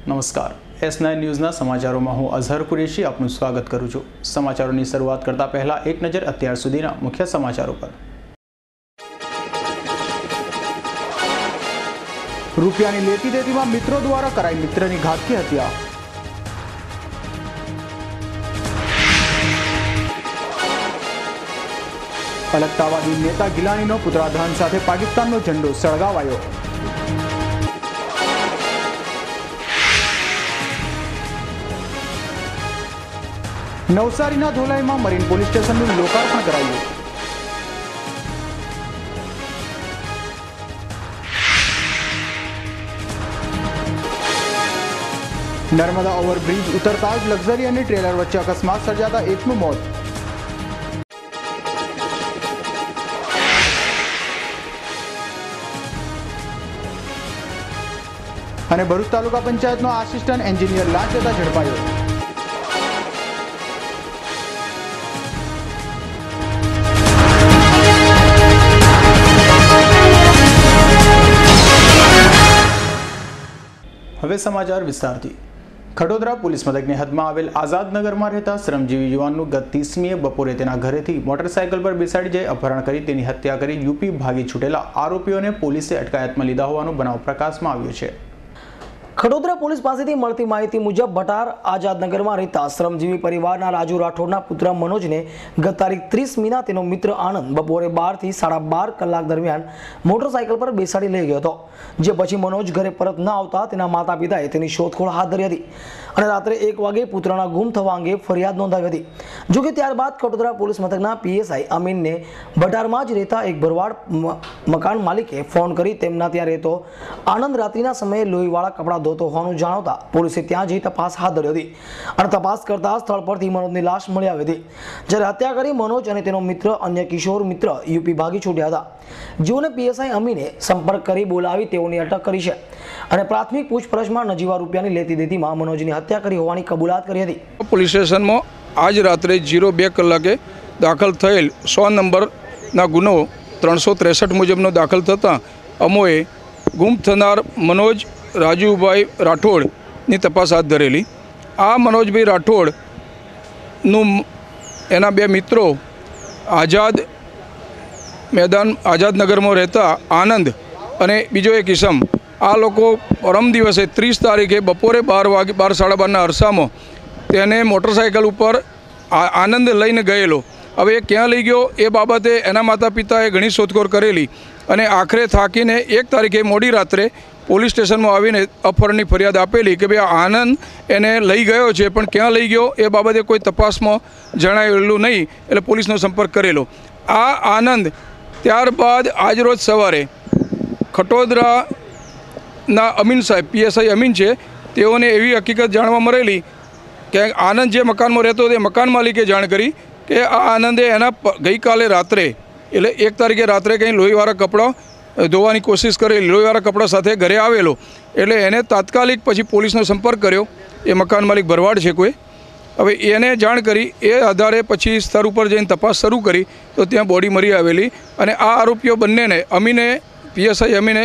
નમસ્કાર, S9 ન્યૂઝના સમાચારોમાં હું અઝહર કુરેશી આપનું સ્વાગત કરું છું। સમાચારોની શરૂઆત કરતા પહેલા એક નજર અત્યાર સુધીના મુખ્ય સમાચારો પર। રૂપિયાની લેતી દેતીમાં મિત્રો દ્વારા કરાઈ મિત્રની ઘાતકી હત્યા। અલગતાવાદી નેતા ગિલાનીનો પુત્રાધાન સાથે પાકિસ્તાનનો ઝંડો સળગાવાયો। નવસારીના ધોલાઈમાં મરીન પોલીસ સ્ટેશનનું લોકાર્પણ કરાયું। નર્મદા ઓવરબ્રિજ ઉતરતા જ લક્ઝરી અને ટ્રેલર વચ્ચે અકસ્માત સર્જાતા એકનું મોત। અને ભરૂચ તાલુકા પંચાયતનો આસિસ્ટન્ટ એન્જિનિયર લાંચ લેતા ઝડપાયો। હવે સમાચાર વિસ્તારથી। ખડોદરા પોલીસ મથકની હદમાં આવેલ આઝાદનગરમાં રહેતા શ્રમજીવી યુવાનનું ગત 30મીએ બપોરે તેના ઘરેથી મોટરસાયકલ પર બેસાડી જઈ અપહરણ કરી તેની હત્યા કરી યુપી ભાગી છૂટેલા આરોપીઓને પોલીસે અટકાયતમાં લીધા હોવાનો બનાવ પ્રકાશમાં આવ્યો છે। ખડોદરા પોલીસ પાસેથી મળતી માહિતી મુજબ ભટાર આઝાદનગરમાં રહેતા શ્રમજીવી પરિવારના રાજુ રાઠોડના પુત્ર મનોજને ગત તારીખ 30મીના તેનો મિત્ર આનંદ બપોરે 12 થી 12:30 કલાક દરમિયાન મોટરસાયકલ પર બેસાડી લઈ ગયો હતો, જે પછી મનોજ ઘરે પરત ન આવતા તેના માતા પિતાએ તેની શોધખોળ હાથ ધરી હતી અને રાત્રે 1 વાગે પુત્રના ગુમ થવા અંગે ફરિયાદ નોંધાવી હતી। જોકે ત્યારબાદ ખડોદરા પોલીસ મથકના પીએસઆઈ અમીનને ભટારમાં જ રહેતા એક ભરવાડ મકાન માલિકે ફોન કરી તેમના ત્યાં રહેતો આનંદ રાત્રિના સમયે લોહીવાળા કપડાં હોવાનું જાણતા પોલીસે ત્યાં જઈ તપાસ હાથ ધરી હતી અને તપાસ કરતા સ્થળ પરથી મનોજની લાશ મળી આવી હતી, જ્યારે હત્યા કરી મનોજ અને તેનો મિત્ર અન્ય કિશોર મિત્ર યુપી ભાગી છૂટ્યા હતા, જેઓને પીએસઆઈ અમીને સંપર્ક કરી બોલાવી તેઓની અટક કરી છે અને પ્રાથમિક પૂછપરછમાં નજીવા રૂપિયાની લેતી દેતીમાં મનોજની હત્યા કરી હોવાની કબૂલાત કરી હતી। પોલીસ સ્ટેશનમાં આજ રાત્રે 02 કલાકે દાખલ થયેલ 100 નંબરના ગુનો 363 મુજબનો દાખલ થતાં અમોએ ગુમ થનાર મનોજ રાજુભાઈ રાઠોડની તપાસ હાથ ધરેલી। આ મનોજભાઈ રાઠોડનું એના 2 મિત્રો આઝાદનગરમાં રહેતા આનંદ અને બીજો એક ઇસમ, આ લોકો પરમ દિવસે 30 તારીખે બપોરે 12:30ના અરસામાં તેને મોટરસાયકલ ઉપર આનંદ લઈને ગયેલો। હવે એ ક્યાં લઈ ગયો એ બાબતે એના માતા પિતાએ ઘણી શોધખોળ કરેલી અને આખરે થાકીને 1 તારીખે મોડી રાત્રે પોલીસ સ્ટેશનમાં આવીને અપહરણની ફરિયાદ આપેલી કે ભાઈ આનંદ એને લઈ ગયો છે, પણ ક્યાં લઈ ગયો એ બાબતે કોઈ તપાસમાં જણાવેલું નહીં, એટલે પોલીસનો સંપર્ક કરેલો। આ આનંદ ત્યારબાદ આજરોજ સવારે ખટોદરાના અમીન સાહેબ પીએસઆઈ અમીન છે, તેઓને એવી હકીકત જાણવા મળેલી કે આનંદ જે મકાનમાં રહેતો તે મકાન માલિકે જાણ કરી કે આ આનંદે એના ગઈકાલે રાત્રે એટલે 1 તારીખે રાત્રે કંઈ લોહીવાળા કપડાં ધોવાની કોશિશ કરેલી, લોહીવાળા કપડાં સાથે ઘરે આવેલો, એટલે એને તાત્કાલિક પછી પોલીસનો સંપર્ક કર્યો। એ મકાન માલિક ભરવાડ છે કોઈ, હવે એને જાણ કરી એ આધારે પછી સ્થળ ઉપર જઈને તપાસ શરૂ કરી તો ત્યાં બોડી મળી આવેલી અને આ આરોપીઓ બંનેને પીએસઆઈ અમીને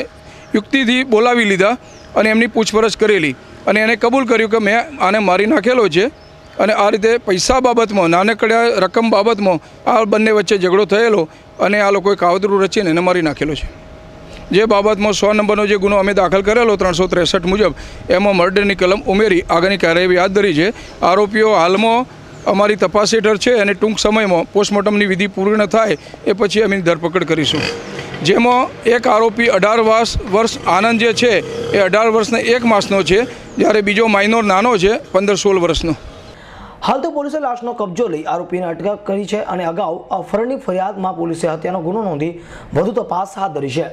યુક્તિથી બોલાવી લીધા અને એમની પૂછપરછ કરેલી અને એને કબૂલ કર્યું કે મેં આને મારી નાખેલો છે અને આ રીતે પૈસા બાબતમાં નાનકડા રકમ બાબતમાં આ બંને વચ્ચે ઝઘડો થયેલો અને આ લોકોએ કાવતરું રચીને એને મારી નાખેલો છે। જે બાબતમાં 100 નંબરનો જે ગુનો અમે દાખલ કરેલો 363 મુજબ એમાં મર્ડરની કલમ ઉમેરી આગળની કાર્યવાહી હાથ ધરી છે। આરોપીઓ હાલમાં અમારી તપાસ હેઠળ છે અને ટૂંક સમયમાં પોસ્ટમોર્ટમની વિધિ પૂર્ણ થાય એ પછી અમે ધરપકડ કરીશું, જેમાં એક આરોપી 18 વર્ષ આનંદ જે છે એ 18 વર્ષને 1 માસનો છે, જ્યારે બીજો માઇનોર નાનો છે 15-16 વર્ષનો। હાલ તો પોલીસે લાશનો કબજો લઈ આરોપીને અટક કરી છે અને અગાઉ અપહરણની ફરિયાદમાં પોલીસે હત્યાનો ગુનો નોંધી વધુ તપાસ હાથ ધરી છે।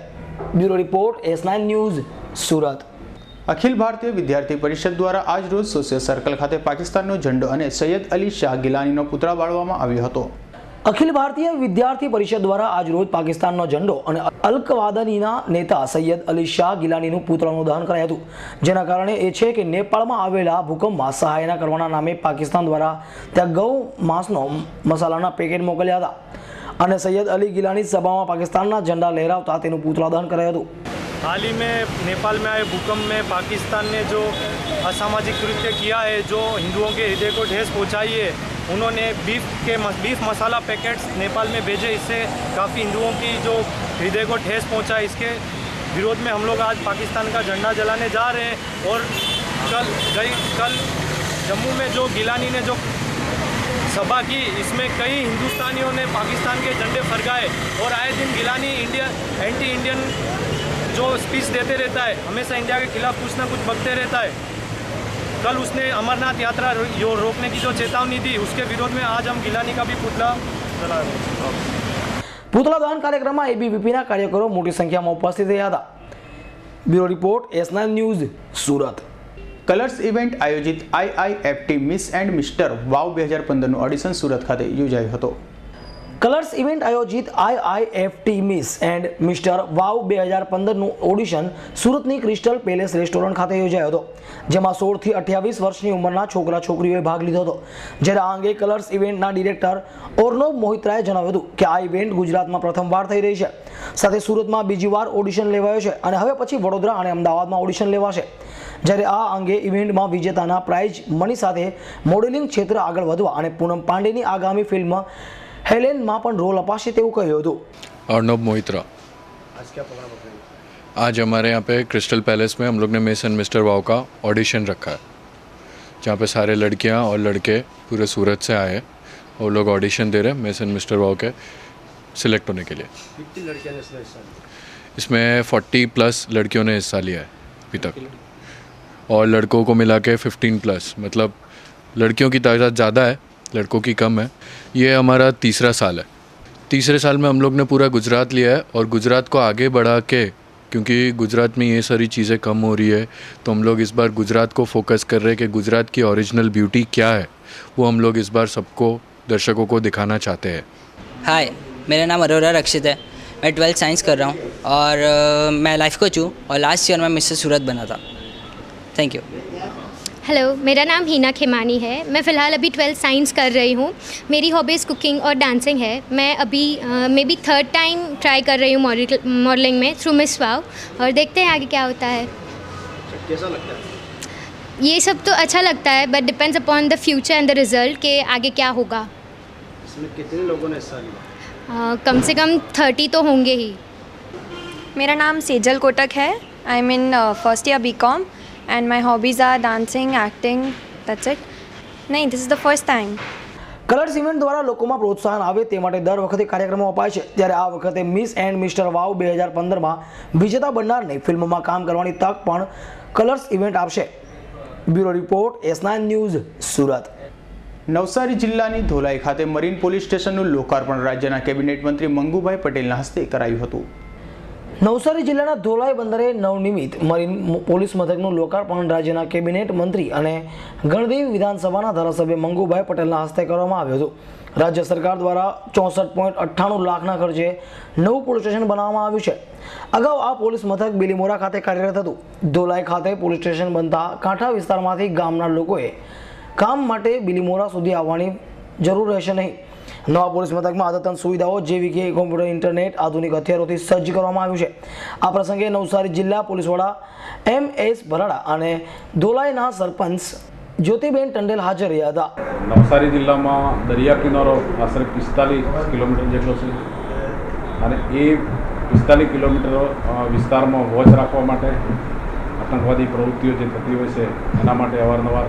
Bureau report S9 news Surat. Akhil Bharatiya Vidyarthi પરિષદ દ્વારા આજ રોજ સોશિયલ સર્કલ ખાતે પાકિસ્તાનનો ઝંડો અને સૈયદ અલી શાહ ગિલાનીનો પુતળા બાળવામાં આવ્યો હતો। અખિલ ભારતીય વિદ્યાર્થી પરિષદ દ્વારા આજ રોજ પાકિસ્તાનનો ઝંડો અને અલકવાદનીના નેતા સૈયદ અલી શાહ ગિલાનીનું પુતળાનું દહન કરાયું હતું, જેના કારણે એ છે કે નેપાળમાં આવેલા ભૂકંપમાં સહાયના કરવાના નામે પાકિસ્તાન દ્વારા ત્યાં ગૌ માંસનો મસાલાના પેકેટ મોકલ્યા હતા અને સૈયદ અલી ગિલાની સભામાં પાકિસ્તાનના ઝંડા લહેરાવતા તેનું પુતળા દહન કરાયું હતું। हाल ही में नेपाल में आए भूकंप में पाकिस्तान ने जो असामाजिक कृत्य किया है, जो हिंदुओं के हृदय को ठेस पहुंचाई है, उन्होंने बीफ मसाला पैकेट्स नेपाल में भेजे, इससे काफ़ी हिंदुओं की जो हृदय को ठेस पहुंचा। इसके विरोध में हम लोग आज पाकिस्तान का झंडा जलाने जा रहे हैं। और कल जम्मू में जो गिलानी ने जो सभा की, इसमें कई हिंदुस्तानियों ने पाकिस्तान के झंडे फरकाए। और आए दिन गिलानी एंटी इंडियन जो स्पीच देते रहता है, हमेशा इंडिया के खिलाफ कुछ ना कुछ बकते रहता है। कल उसने अमरनाथ यात्रा रोकने की जो चेतावनी दी, उसके विरोध में आज हम गिलानी का भी पुतला जला रहे हैं। पुतला दहन कार्यक्रम में एबीवीपीના કાર્યકરો મોટી સંખ્યામાં ઉપસ્થિત રહ્યા હતા। Bureau report S9 news Surat. Colors event આયોજિત IIFT miss and mister wow 2015નું ઓડિશન સુરત ખાતે યોજાયું હતું। કલર્સ ઇવેન્ટ આયોજિત IIFT miss and mister wow 2015નું ઓડિશન સુરતની ક્રિસ્ટલ પેલેસ રેસ્ટોરન્ટ ખાતે યોજાયો હતો, જેમાં 16 થી 28 વર્ષની ઉંમરના છોકરા છોકરીઓએ ભાગ લીધો હતો। જ્યારે આ અંગે કલર્સ ઇવેન્ટના ડિરેક્ટર ઓર્નવ મોહિત્રાએ જણાવ્યું હતું કે આ ઇવેન્ટ ગુજરાતમાં પ્રથમવાર થઈ રહી છે, સાથે સુરતમાં બીજી વાર ઓડિશન લેવાયો છે અને હવે પછી વડોદરા અને અમદાવાદમાં ઓડિશન લેવાશે। જ્યારે આ અંગે ઇવેન્ટમાં વિજેતાના પ્રાઇઝ મની સાથે મોડેલિંગ ક્ષેત્ર આગળ વધવા અને પૂનમ પાંડેની આગામી ફિલ્મ हेलेन मां पण रोल अपाशे तेवुं कह्युं हतुं। अर्णव मोहित्रा। आज क्या प्रोग्राम है? आज हमारे यहाँ पे क्रिस्टल पैलेस में हम लोग ने मिस एंड मिस्टर वाव का ऑडिशन रखा है, जहाँ पे सारे लड़कियाँ और लड़के पूरे सूरत से आए हैं। वो लोग ऑडिशन दे रहे हैं मिस एंड मिस्टर वाव के सिलेक्ट होने के लिए। कितनी लड़कियाँ ने इसमें हिस्सा लिया? इसमें 40+ लड़कियों ने हिस्सा लिया है अभी तक, और लड़कों को मिला के 15+, मतलब लड़कियों की तादाद ज़्यादा है, लड़कों की कम है। ये हमारा तीसरा साल है। तीसरे साल में हम लोग ने पूरा गुजरात लिया है, और गुजरात को आगे बढ़ा के, क्योंकि गुजरात में ये सारी चीज़ें कम हो रही है, तो हम लोग इस बार गुजरात को फोकस कर रहे हैं कि गुजरात की ओरिजिनल ब्यूटी क्या है, वो हम लोग इस बार सबको, दर्शकों को दिखाना चाहते हैं। हाय, मेरा नाम अरोरा रक्षित है। मैं 12th साइंस कर रहा हूँ और मैं लाइफ कोच हूँ, और लास्ट ईयर मैं मिस्टर सूरत बना था। Thank you. हेलो, मेरा नाम हिना खेमानी है। मैं फ़िलहाल अभी 12th साइंस कर रही हूँ। मेरी हॉबीज़ कुकिंग और डांसिंग है। मैं अभी may be 3rd time try कर रही हूँ मॉडलिंग में थ्रू मिस वाव, और देखते हैं आगे क्या होता है। कैसा लगता है? ये सब तो अच्छा लगता है, but depends upon the future and the result के आगे क्या होगा। इसमें कितने लोगों ने हिस्सा लिया? कम से कम 30 तो होंगे ही। मेरा नाम सेजल कोटक है। I am in first year BCom and my hobbies are dancing, acting, that's it. नहीं, this is the first time. Colours event દ્વારા લોકોમાં પ્રોત્સાહન આવે તે માટે દર વખતે કાર્યક્રમો અપાય છે, ત્યારે આ વખતે મિસ એન્ડ મિસ્ટર વાવ 2015માં વિજેતા બનનારને ફિલ્મમાં કામ કરવાની તક પણ કલર્સ ઇવેન્ટ આપશે। Bureau report S9 news Surat. Navsari જિલ્લાની ધોલાઈ ખાતે મરીન પોલીસ સ્ટેશનનું લોકાર્પણ રાજ્યના કેબિનેટ મંત્રી મંગુભાઈ પટેલના હસ્તે કરાયું હતું। નવસારી જિલ્લાના ધોલાઈ બંદરે નવનિર્મિત મરીન પોલીસ મથકનું લોકાર્પણ રાજ્યના કેબિનેટ મંત્રી અને ગણદેવી વિધાનસભાના ધારાસભ્ય મંગુભાઈ પટેલના હસ્તે કરવામાં આવ્યું હતું। રાજ્ય સરકાર દ્વારા 64.98 લાખના ખર્ચે નવું પોલીસ સ્ટેશન બનાવવામાં આવ્યું છે। અગાઉ આ પોલીસ મથક બિલીમોરા ખાતે કાર્યરત હતું। ધોલાઈ ખાતે પોલીસ સ્ટેશન બનતા કાંઠા વિસ્તારમાંથી ગામના લોકોએ કામ માટે બિલીમોરા સુધી આવવાની જરૂર રહેશે નહીં। નવા પોલીસ મથકમાં અદ્યતન સુવિધાઓ જેવી કે કોમ્પ્યુટર, ઇન્ટરનેટ, આધુનિક હથિયારોથી સજ્જ કરવામાં આવ્યું છે। આ પ્રસંગે નવસારી જિલ્લા પોલીસ વડા MS ભરાડા અને ધોલાઈના સરપંચ જ્યોતિબેન ટંડેલ હાજર રહ્યા હતા। નવસારી જિલ્લામાં દરિયા કિનારો આશરે 45 કિલોમીટર જેટલો છે, અને એ 45 કિલોમીટર વિસ્તારમાં વોચ રાખવા માટે આતંકવાદી પ્રવૃત્તિઓ જે થતી હોય છે એના માટે અવારનવાર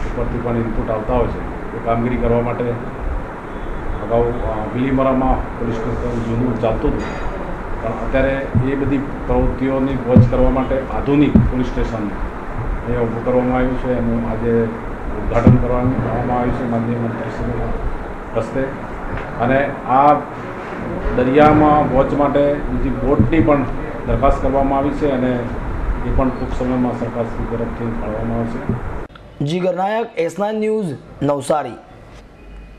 ઉપરથી પણ ઇનપુટ આવતા હોય છે। એ કામગીરી કરવા માટે અગાઉ બિલીમોરામાં પોલીસ સ્ટેશન જૂનું ચાલતું હતું, પણ અત્યારે એ બધી પ્રવૃત્તિઓની વોચ કરવા માટે આધુનિક પોલીસ સ્ટેશન એ ઊભું કરવામાં આવ્યું છે। એનું આજે ઉદ્ઘાટન કરવામાં આવ્યું છે માનનીય મંત્રીશ્રીના હસ્તે, અને આ દરિયામાં વોચ માટે બીજી બોટની પણ દરખાસ્ત કરવામાં આવી છે, અને એ પણ ટૂંક સમયમાં સરકારશ્રી તરફથી ફાળવવામાં આવશે। જીગર નાયક, S9 ન્યૂઝ, નવસારી।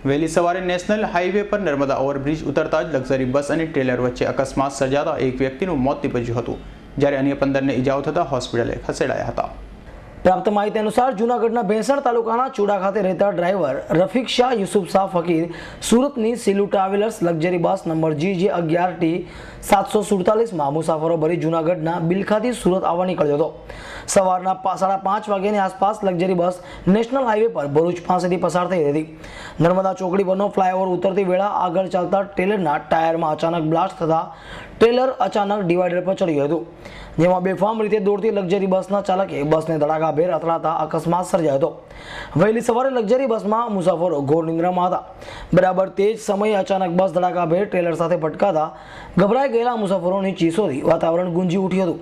વહેલી સવારે નેશનલ હાઈવે પર નર્મદા ઓવરબ્રિજ ઉતરતા જ લક્ઝરી બસ અને ટ્રેલર વચ્ચે અકસ્માત સર્જાતા એક વ્યક્તિનું મોત નીપજ્યું હતું, જ્યારે અન્ય 15ને ઈજાઓ થતાં હોસ્પિટલે ખસેડાયા હતા। પ્રાપ્ત માહિતી અનુસાર જૂનાગઢના ભેંસણ તાલુકાના ચુડા ખાતે રહેતા ડ્રાઈવર રફીક શાહ યુસુફ શાહ ફકીર સુરતની Silu travellers luxury bus number GJ 11T 747માં મુસાફરો ભરી જૂનાગઢના બિલખાથી સુરત આવવા નીકળ્યો હતો. સવારના 5:30 વાગ્યાની આસપાસ લક્ઝરી બસ નેશનલ હાઈવે પર ભરૂચ પાસેથી પસાર થઈ હતી. નર્મદા ચોકડી પરનો ફ્લાયઓવર ઉતરતી વેળા આગળ ચાલતા ટ્રેલરના ટાયરમાં અચાનક બ્લાસ્ટ થતા ટ્રેલર અચાનક ડિવાઈડર પર ચડ્યું હતું, જેમાં બેફામ રીતે દોડતી લક્ઝરી બસના ચાલકે બસને ધડાકાભેર અથડાતા અકસ્માત સર્જાયો હતો. વહેલી સવારે લક્ઝરી બસમાં મુસાફરો ઘોર નિંદ્રામાં હતા. બરાબર તે જ સમયે અચાનક બસ ધડાકાભેર ટ્રેલર સાથે ભટકાતા ગભરાઈ ગયેલા મુસાફરોની ચીસોથી વાતાવરણ ગુંજી ઉઠ્યું હતું.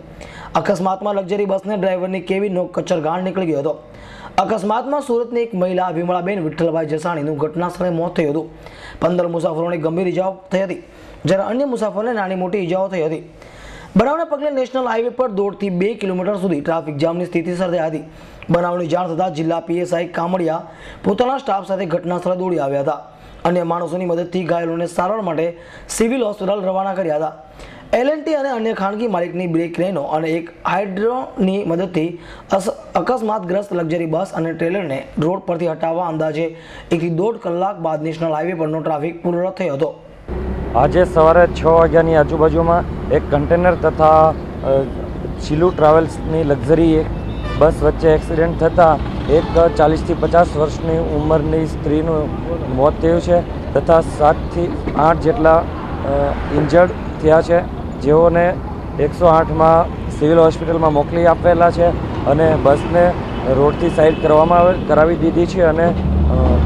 અકસ્માતમાં લક્ઝરી બસને ડ્રાઈવરની કેબિનનો કચ્છરઘાણ નીકળી ગયો હતો. અકસ્માતમાં સુરતની એક મહિલા વિમળાબેન વિઠ્ઠલભાઈ જસાણીનું ઘટના સ્થળે મોત થયું હતું. 15 મુસાફરોને ગંભીર ઇજાઓ થઈ હતી, જ્યારે અન્ય મુસાફરોને નાની મોટી ઇજાઓ થઈ હતી. બનાવને પગલે નેશનલ હાઈવે પર દોઢથી 2 કિલોમીટર સુધી ટ્રાફિક જામની સ્થિતિ સર્જાઈ હતી. બનાવની જાણ થતાં જિલ્લા PSI કામડિયા પોતાના સ્ટાફ સાથે ઘટના સ્થળે દોડી આવ્યા હતા. અન્ય માણસોની મદદથી ઘાયલોને સારવાર માટે સિવિલ હોસ્પિટલ રવાના કર્યા હતા. L&T અને અન્ય ખાનગી માલિકની બ્રેક ક્રેનો અને એક હાઇડ્રોની મદદથી અકસ્માતગ્રસ્ત લક્ઝરી બસ અને ટ્રેલરને રોડ પરથી હટાવવા અંદાજે 1 થી 1.5 કલાક બાદ નેશનલ હાઈવે પરનો ટ્રાફિક પૂર્ણ થયો હતો. આજે સવારે 6 વાગ્યાની આજુબાજુમાં એક કન્ટેનર તથા સિલુ ટ્રાવેલ્સની લક્ઝરી બસ વચ્ચે એક્સિડન્ટ થતાં એક 40 થી 50 વર્ષની ઉંમરની સ્ત્રીનું મોત થયું છે તથા 7 થી 8 જેટલા ઇન્જર્ડ થયા છે, જેઓને 108માં સિવિલ હોસ્પિટલમાં મોકલી આપેલા છે અને બસને રોડથી સાઈડ કરાવી દીધી છે અને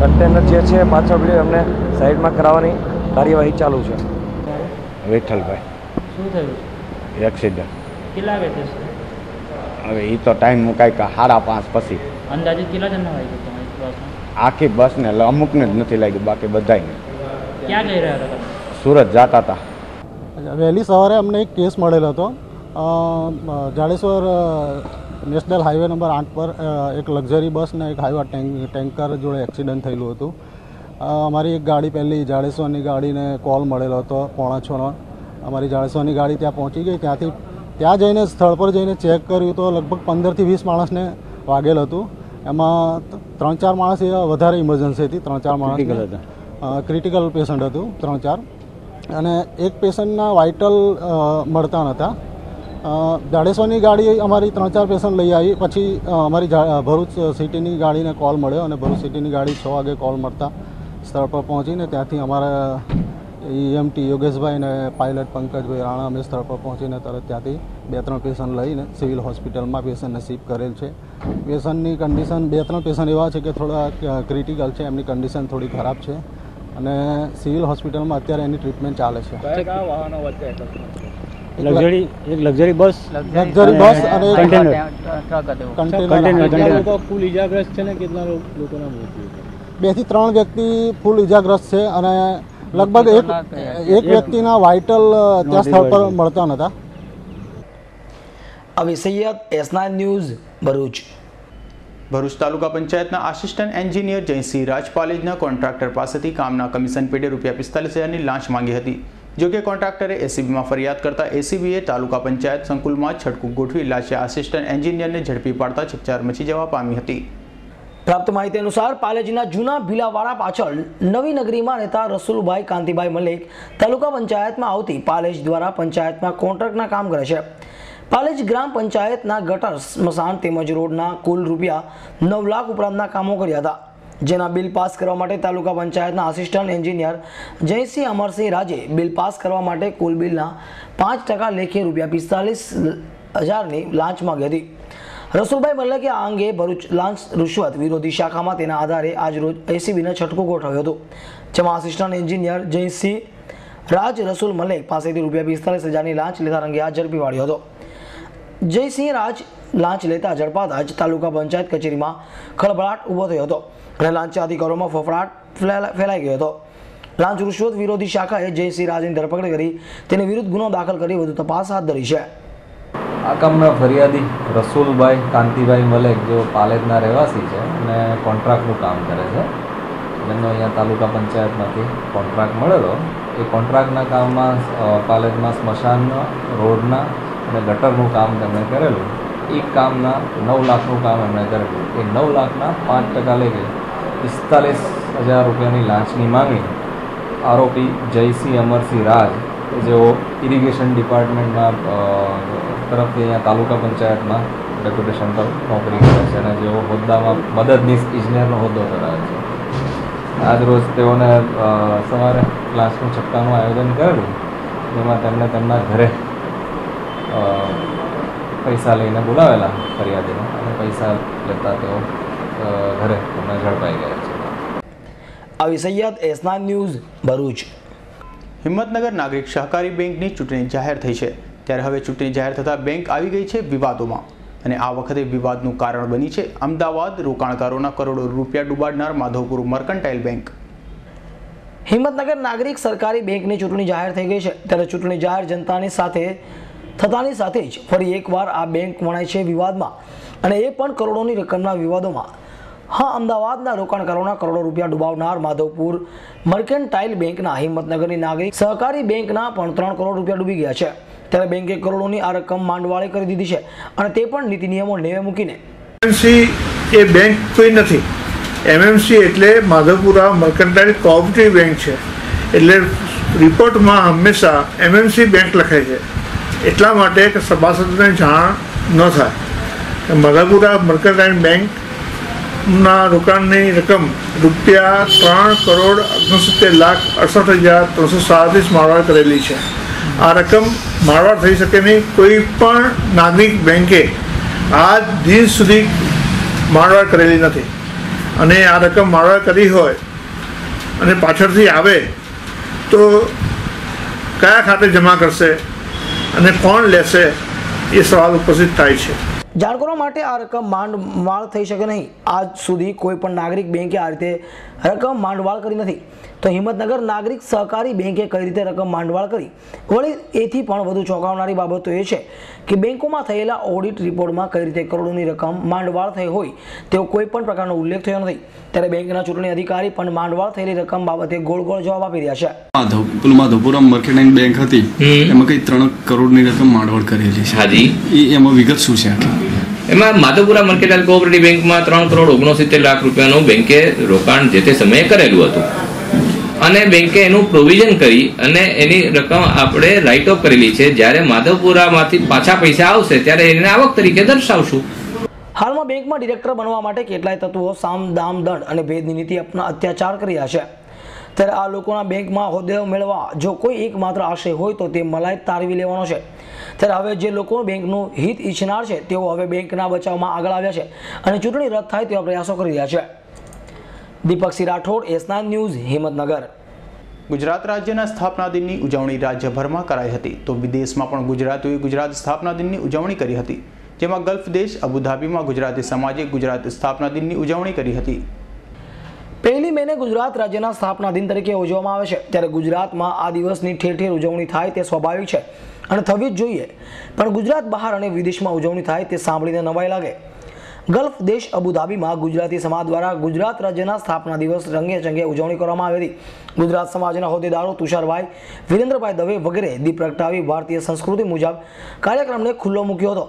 કન્ટેનર જે છે પાછળ અમને સાઈડમાં કરાવવાની કાર્યવાહી ચાલુ છે. વિઠ્ઠલભાઈ. શું થયું? એક્સિડન્ટ. કેટલા વાગે થશે? હવે એ તો ટાઈમ કાંઈક 5:30 પછી. અંદાજે કેટલા જણને વાગ્યું તમારી બસમાં? આખી બસને અમુકને જ નથી લાગ્યું, બાકી બધાને. ક્યાં જઈ રહ્યા હતા? સુરત જતા હતા. વહેલી સવારે અમને એક કેસ મળેલો હતો. જાડેશ્વર નેશનલ હાઈવે નંબર 8 પર એક લક્ઝરી બસ ને એક હાઈવા ટેન્કર જોડે એક્સિડન્ટ થયેલું હતું. અમારી એક ગાડી પહેલી જાડેશ્વરની ગાડીને કોલ મળેલો હતો 5:45નો. અમારી જાડેશ્વરની ગાડી ત્યાં પહોંચી ગઈ. ત્યાં જઈને સ્થળ પર જઈને ચેક કર્યું તો લગભગ 15 થી 20 માણસને વાગેલ હતું. એમાં 3-4 માણસ વધારે ઇમરજન્સી હતી, 3-4 માણસ ક્રિટિકલ પેશન્ટ હતું 3-4, અને એક પેશન્ટના વાઇટલ મળતા નહોતા. જાડેશ્વરની ગાડી અમારી 3-4 પેશન્ટ લઈ આવી. પછી અમારી ભરૂચ સિટીની ગાડીને કોલ મળ્યો અને ભરૂચ સિટીની ગાડી 6 વાગે કોલ મળતા સ્થળ પર પહોંચીને ત્યાંથી અમારા EMT યોગેશભાઈ અને પાયલટ પંકજભાઈ રાણા અમે સ્થળ પર પહોંચીને તરત ત્યાંથી 2-3 પેશન્ટ લઈને સિવિલ હોસ્પિટલમાં પેશન્ટને શિફ્ટ કરેલ છે. પેશન્ટની કન્ડિશન 2-3 પેશન્ટ એવા છે કે થોડા ક્રિટિકલ છે, એમની કન્ડિશન થોડી ખરાબ છે અને સિવિલ હોસ્પિટલમાં અત્યારે એની ટ્રીટમેન્ટ ચાલે છે. લક્ઝરી બસ અને કન્ટેનર. ફૂલ ઇજાગ્રસ્ત છે ને કેટલા લોકોના મોત થયું? 2 થી 3 વ્યક્તિ ફૂલ ઇજાગ્રસ્ત છે અને લગભગ એક વ્યક્તિના વાઇટલ ત્યાં સ્થળ પર મળતા નહોતા. અવી સૈયદ, S9 ન્યૂઝ, ભરૂચ. ભરૂચ તાલુકા પંચાયતના આસિસ્ટન્ટ એન્જિનિયર જયસિંહ રાજપાલેજના કોન્ટ્રાક્ટર પાસેથી કામના કમિશન પેટે ₹45,000ની લાંચ માંગી હતી. જોકે કોન્ટ્રાક્ટરે ACBમાં ફરિયાદ કરતા ACBએ તાલુકા પંચાયત સંકુલમાં છટકું ગોઠવી લાંચિયા આસિસ્ટન્ટ એન્જિનિયરને ઝડપી પાડતા ચકચાર મચી જવા પામી હતી. પ્રાપ્ત માહિતી અનુસાર પાલેજીના જૂના ભીલાવાડા પાછળ નવી નગરીમાં રહેતા રસુલભાઈ કાંતિભાઈ મલેક તાલુકા પંચાયતમાં આવતી પાલેજ દ્વારા પંચાયતમાં કોન્ટ્રાક્ટના કામ કરે છે. પાલેજ ગ્રામ પંચાયતના ગટર, સ્મશાન તેમજ રોડના કુલ ₹9 લાખ ઉપરાંતના કામો કર્યા હતા, જેના બિલ પાસ કરવા માટે તાલુકા પંચાયતના આસિસ્ટન્ટ એન્જિનિયર જયસિંહ અમરસિંહ રાજે બિલ પાસ કરવા માટે કુલ બિલના 5% લેખે ₹45,000ની લાંચ માંગી હતી. રસુલભાઈ મલ્લકે આ અંગે ભરૂચ લાંચ રૂશ્વત વિરોધી શાખામાં તેના આધારે આજરોજ ACBને છટકું ગોઠવ્યું હતું, જેમાં આસિસ્ટન્ટ એન્જિનિયર જયસિંહ રાજ રસુલ મલેક પાસેથી ₹45,000ની લાંચ લેતા રંગે હાથ ઝડપી પાડ્યો હતો. જયસિંહ રાજ લાંચ લેતા ઝડપાતા જ તાલુકા પંચાયત કચેરીમાં ખળભળાટ ઊભો થયો હતો અને લાંચના અધિકારીઓમાં ફફડાટ ફેલાઈ ગયો હતો. લાંચ રૂશ્વત વિરોધી શાખાએ જયસિંહ રાજની ધરપકડ કરી તેની વિરુદ્ધ ગુનો દાખલ કરી વધુ તપાસ હાથ ધરી છે. આ કામના ફરિયાદી રસુલભાઈ કાંતિભાઈ મલેક, જેઓ પાલેજના રહેવાસી છે અને કોન્ટ્રાક્ટનું કામ કરે છે, જેમનો અહીંયા તાલુકા પંચાયતમાંથી કોન્ટ્રાક્ટ મળેલો. એ કોન્ટ્રાક્ટના કામમાં પાલેજમાં સ્મશાનના, રોડના અને ગટરનું કામ તેમણે કરેલું. એક કામના 9 લાખનું કામ એમણે કરેલું. એ 9 લાખના 5% લેખે 45,000 રૂપિયાની લાંચની માંગણી આરોપી જયસિંહ અમરસિંહ રાજ, કે જેઓ ઇરિગેશન ડિપાર્ટમેન્ટમાં તરફથી અહીંયા તાલુકા પંચાયતમાં ડેપ્યુટેશન પર નોકરી કરે છે અને જેઓ હોદ્દામાં મદદનીશ ઇજનેરનો હોદ્દો ધરાવે છે. આજ રોજ તેઓને સવારે લાંચનું છપકાનું આયોજન કરેલું, જેમાં તેમણે તેમના ઘરે પૈસા લઈને બોલાવેલા ફરિયાદીને અને પૈસા લેતા તેઓ ઘરે તેમને ઝડપાઈ ગયા છે. આવી સૈયદ, S9 ન્યૂઝ, ભરૂચ. હિંમતનગર નાગરિક સહકારી બેંકની ચૂંટણી જાહેર થઈ છે, ત્યારે હવે ચૂંટણી જાહેર થતાં બેંક આવી ગઈ છે વિવાદોમાં, અને આ વખતે વિવાદનું કારણ બની છે અમદાવાદ રોકાણકારોના કરોડો રૂપિયા ડૂબાડનાર માધવપુર મર્કન્ટાઇલ બેંક. હિંમતનગર નાગરિક સરકારી બેંકની ચૂંટણી જાહેર થઈ ગઈ છે, ત્યારે ચૂંટણી જાહેર જનતાની સાથે થતાની સાથે જ ફરી એકવાર આ બેંક વણાય છે વિવાદમાં, અને એ પણ કરોડોની રકમના વિવાદોમાં. હા, અમદાવાદના રોકાણકારોના કરોડો રૂપિયા ડૂબાવનાર માધવપુર મર્કેન્ટાઇલ બેંકના હિંમતનગરની નાગરિક સહકારી બેંકના પણ 3 કરોડ રૂપિયા ડૂબી ગયા છે. ત્યારે બેંકે કરોડોની આ રકમ માંડવાળી કરી દીધી છે, અને તે પણ નીતિ નિયમો નેવે મૂકીને. એમએમસી એ બેંક કોઈ નથી. એમએમસી એટલે માધવપુરા મર્કન્ટાઇલ કોઓપરેટિવ બેંક છે. એટલે રિપોર્ટમાં હંમેશા એમએમસી બેંક લખાય છે, એટલા માટે કે સભાસદને જાણ ન થાય. માધવપુરા મર્કન્ટાઇલ બેંકના રોકાણની રકમ રૂપિયા 3,69,68,337 માળવાડ કરેલી છે. આ રકમ માળવાડ થઈ શકે નહીં. કોઈ પણ નાગરિક બેંકે આજ દિન સુધી માળવાડ કરેલી નથી, અને આ રકમ માળવાડ કરી હોય અને પાછળથી આવે તો કયા ખાતે જમા કરશે અને કોણ લેશે, એ સવાલ ઉપસ્થિત થાય છે. જાણકારો માટે આ રકમ માંડવાળ થઈ શકે નહીં. આજ સુધી કોઈ પણ નાગરિક બેંકે આ રીતે રકમ માંડવાળ કરી નથી. તો હિંમતનગર નાગરિક સહકારી બેંકે કઈ રીતે રકમ માંડવાળ કરી? વળી એથી પણ વધુ ચોંકાવનારી બાબત તો એ છે કે બેંકોમાં થયેલા ઓડિટ રિપોર્ટમાં કઈ રીતે કરોડોની રકમ માંડવાળ થઈ હોય તેવો કોઈ પણ પ્રકારનો ઉલ્લેખ થયો નથી. ત્યારે બેંકના ચૂંટણી અધિકારી પણ માંડવાળ થયેલી રકમ બાબતે ગોળ ગોળ જવાબ આપી રહ્યા છે. માધવપુરા મર્કેન્ટાઇલ બેંક હતી, એમાં કઈ 3 કરોડની રકમ માંડવાળ કરેલી છે. હાજી, એમાં વિગત શું છે? એમાં માધવપુરા મર્કેન્ટાઇલ કોઓપરેટિવ બેંકમાં 3,69,00,000 રૂપિયાનું બેંકે રોકાણ જે તે સમયે કરેલું હતું, અને બેંકે એનું પ્રોવિઝન કરી અને એની રકમ આપણે રાઇટ ઓફ કરેલી છે. જ્યારે માધવપુરામાંથી પાછા પૈસા આવશે ત્યારે એને આવક તરીકે દર્શાવશું. હાલમાં બેંકમાં ડિરેક્ટર બનવા માટે કેટલાય તત્વો સામ દામ દંડ અને ભેદની નીતિ અત્યાચાર કરી રહ્યા છે. ત્યારે આ લોકોના બેંકમાં હોદ્દો મેળવવા જો કોઈ એકમાત્ર આશય હોય તો તે મલાઈ તારવી લેવાનો છે. ત્યારે હવે જે લોકો બેંકનું હિત ઈચ્છનાર છે તેઓ હવે બેંકના બચાવમાં આગળ આવ્યા છે અને ચૂંટણી રદ થાય તેવા પ્રયાસો કરી રહ્યા છે. Deepaksinh Rathod, S9 news, Himmatnagar. ગુજરાત રાજ્યના સ્થાપના દિનની ઉજવણી રાજ્યભરમાં કરાઈ હતી, તો વિદેશમાં પણ ગુજરાતીઓએ ગુજરાત સ્થાપના દિનની ઉજવણી કરી હતી, જેમાં ગલ્ફ દેશ અબુધાબીમાં ગુજરાતી સમાજે ગુજરાત સ્થાપના દિનની ઉજવણી કરી હતી. 1 મેને ગુજરાત રાજ્યના સ્થાપના દિન તરીકે ઉજવવામાં આવે છે. ત્યારે ગુજરાતમાં આ દિવસની ઠેર ઠેર ઉજવણી થાય તે સ્વાભાવિક છે અને થવી જ જોઈએ, પણ ગુજરાત બહાર અને વિદેશમાં ઉજવણી થાય તે સાંભળીને નવાઈ લાગે. ગલ્ફ દેશ અબુધાબીમાં ગુજરાતી સમાજ દ્વારા ગુજરાત રાજ્યના સ્થાપના દિવસ રંગે ચંગે ઉજવણી કરવામાં આવી હતી. ગુજરાત સમાજના હોદ્દેદારો તુષારભાઈ, વિરેન્દ્રભાઈ દવે વગેરે દીપ પ્રગટાવી ભારતીય સંસ્કૃતિ મુજબ કાર્યક્રમને ખુલ્લો મૂક્યો હતો.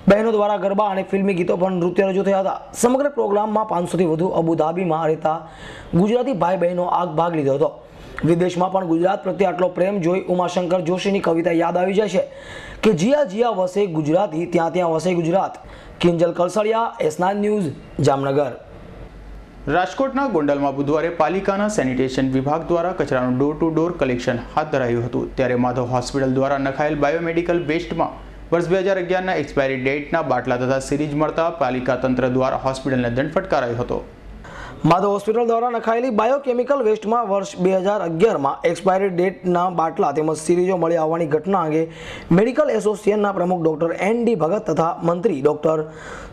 બહેનો દ્વારા ગરબા અને ફિલ્મી ગીતો પણ નૃત્ય રજૂ થયા હતા. સમગ્ર પ્રોગ્રામમાં 500થી વધુ અબુધાબીમાં રહેતા ગુજરાતી ભાઈ બહેનો ભાગ લીધો હતો. વિદેશમાં પણ ગુજરાત પ્રત્યે આટલો પ્રેમ જોઈ ઉમાશંકર જોશીની કવિતા યાદ આવી જાય છે કે જીયા જીયા વસે ગુજરાતી, ત્યાં ત્યાં વસે ગુજરાત. Kinjal Kalsadiya, S9 news, Jamnagar. રાજકોટના ગોંડલમાં બુધવારે પાલિકાના સેનિટેશન વિભાગ દ્વારા કચરાનું ડોર ટુ ડોર કલેક્શન હાથ ધરાયું હતું. ત્યારે માધવ હોસ્પિટલ દ્વારા નખાયેલ બાયોમેડિકલ વેસ્ટમાં વર્ષ 2011ના એક્સપાયરી ડેટના બાટલા તથા સિરીજ મળતા પાલિકા તંત્ર દ્વારા હોસ્પિટલને દંડ ફટકારાયો હતો. માધવ હોસ્પિટલ દ્વારા નખાયેલી બાયોકેમિકલ વેસ્ટમાં વર્ષ 2011માં એક્સપાયરી ડેટના બાટલા તેમજ સિરીજો મળી આવવાની ઘટના અંગે મેડિકલ એસોસિએશનના પ્રમુખ ડોક્ટર N.D. ભગત તથા મંત્રી ડોક્ટર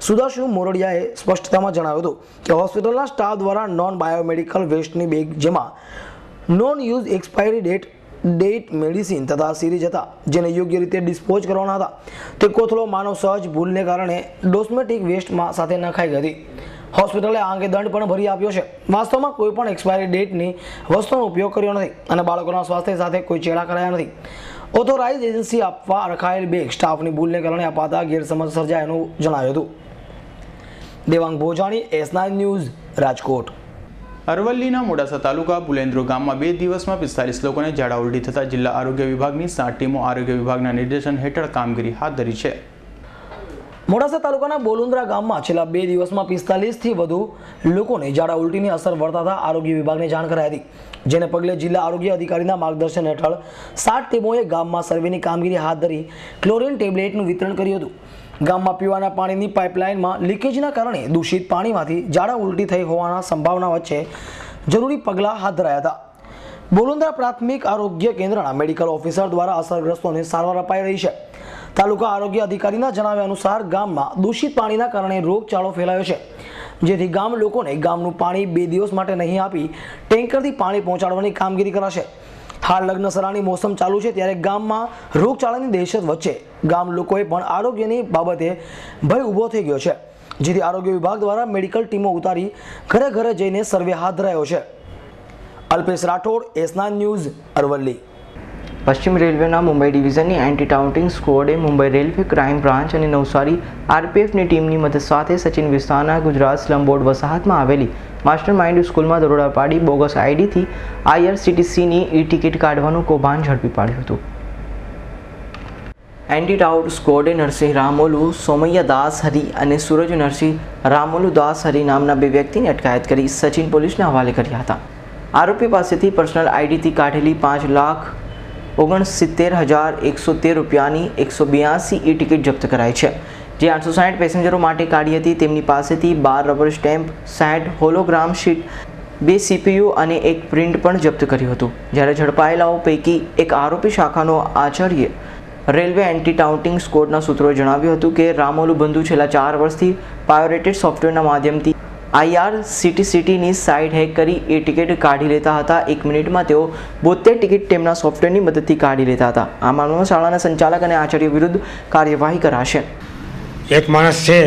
સુદાશુ મોરડિયાએ સ્પષ્ટતામાં જણાવ્યું હતું કે હોસ્પિટલના સ્ટાફ દ્વારા નોન બાયોમેડિકલ વેસ્ટની બેગ, જેમાં non use expiry date medicine તથા સિરીજ હતા, જેને યોગ્ય રીતે ડિસ્પોઝ કરવાના હતા, તે કોથળો માનવ સહજ ભૂલને કારણે ડોસ્મેટિક વેસ્ટમાં સાથે નખાઈ ગઈ હતી. હોસ્પિટલે આ અંગે દંડ પણ ભરી આપ્યો છે. વાસ્તવમાં કોઈ પણ એક્સપાયરી ડેટની વસ્તુનો ઉપયોગ કર્યો નથી અને બાળકોના સ્વાસ્થ્ય સાથે કોઈ ચેડા કરાયા નથી. ઓથોરાઇઝ એજન્સી આપવા રખાયેલ બેગ સ્ટાફની ભૂલને કારણે અપાતા ગેરસમજ સર્જાયાનું જણાવ્યું હતું. Devang Bhojani, S9 news, Rajkot. અરવલ્લીના મોડાસા તાલુકા બુલેન્દ્રો ગામમાં 2 દિવસમાં 45 લોકોને ઝાડા ઉલટી થતા જિલ્લા આરોગ્ય વિભાગની 7 ટીમો આરોગ્ય વિભાગના નિર્દેશન હેઠળ કામગીરી હાથ ધરી છે. મોડાસા તાલુકાના બોલુંદ્રા ગામમાં છેલ્લા 2 દિવસમાં 45થી વધુ લોકોને ઝાડા ઉલટીની અસર વર્તાતા આરોગ્ય વિભાગને જાણ કરાઈ હતી, જેને પગલે જિલ્લા આરોગ્ય અધિકારીના માર્ગદર્શન હેઠળ 7 ટીમોએ ગામમાં સર્વેની કામગીરી હાથ ધરી ક્લોરીન ટેબ્લેટનું વિતરણ કર્યું હતું. ગામમાં પીવાના પાણીની પાઇપલાઇનમાં લીકેજના કારણે દૂષિત પાણીમાંથી ઝાડા ઉલટી થઈ હોવાના સંભાવના વચ્ચે જરૂરી પગલાં હાથ ધરાયા હતા. બોલુંદ્રા પ્રાથમિક આરોગ્ય કેન્દ્રના મેડિકલ ઓફિસર દ્વારા અસરગ્રસ્તોને સારવાર અપાઈ રહી છે. તાલુકા આરોગ્ય અધિકારીના જણાવ્યા અનુસાર ગામમાં દૂષિત પાણીના કારણે રોગચાળો ફેલાયો છે, જેથી ગામ લોકોને ગામનું પાણી 2 દિવસ માટે નહીં આપી ટેન્કરથી પાણી પહોંચાડવાની કામગીરી કરાશે. હાલ લગ્નસરાની મોસમ ચાલુ છે, ત્યારે ગામમાં રોગચાળાની દહેશત વચ્ચે ગામ લોકોએ પણ આરોગ્યની બાબતે ભય ઊભો થઈ ગયો છે, જેથી આરોગ્ય વિભાગ દ્વારા મેડિકલ ટીમો ઉતારી ઘરે ઘરે જઈને સર્વે હાથ ધરાયો છે. Alpesh Rathod, S9 news, Aravalli. પશ્ચિમ રેલવેના મુંબઈ ડિવિઝનની એન્ટી ટાઉન્ટિંગ સ્ક્વોડે મુંબઈ રેલવે ક્રાઇમ બ્રાન્ચ અને નવસારી RPFની ટીમની મદદ સાથે સચિન વિસ્તારના ગુજરાત સ્લમ બોર્ડ વસાહતમાં આવેલી માસ્ટર માઇન્ડ સ્કૂલમાં દરોડા પાડી બોગસ આઈડીથી IRCTCની ટિકિટ કાઢવાનું કૌભાંડ ઝડપી પાડ્યું હતું. એન્ટી ટાઉટ સ્ક્વોડે નરસિંહ રામોલુ, સોમૈયા દાસ હરી અને સૂરજ નરસિંહ રામોલુ દાસ હરી નામના 2 વ્યક્તિની અટકાયત કરી સચિન પોલીસને હવાલે કર્યા હતા. આરોપી પાસેથી પર્સનલ આઈડીથી કાઢેલી 5,69,113 રૂપિયાની 182 ટિકિટ જપ્ત કરાઈ છે, જે 860 પેસેન્જરો માટે કાઢી હતી. તેમની પાસેથી 12 rubber stamp, 60 hologram sheet, 2 CPU અને 1 પ્રિન્ટ પણ જપ્ત કર્યું હતું. જ્યારે ઝડપાયેલાઓ પૈકી એક આરોપી શાખાનો આચાર્ય રેલવે એન્ટી ટાઉન્ટિંગ સ્ક્વોડના સૂત્રોએ જણાવ્યું હતું કે રામોલુ બંધુ છેલ્લા 4 વર્ષથી પાયોરેટેડ સોફ્ટવેરના માધ્યમથી IRCTCની સાઇટ હેક કરી એ ટિકિટ કાઢી લેતા હતા. 1 મિનિટમાં તેઓ 72 ટિકિટ તેમના સોફ્ટવેરની મદદથી કાઢી લેતા હતા. આ મામલામાં શાળાના સંચાલક અને આચાર્ય વિરુદ્ધ કાર્યવાહી કરાશે. એક માણસ છે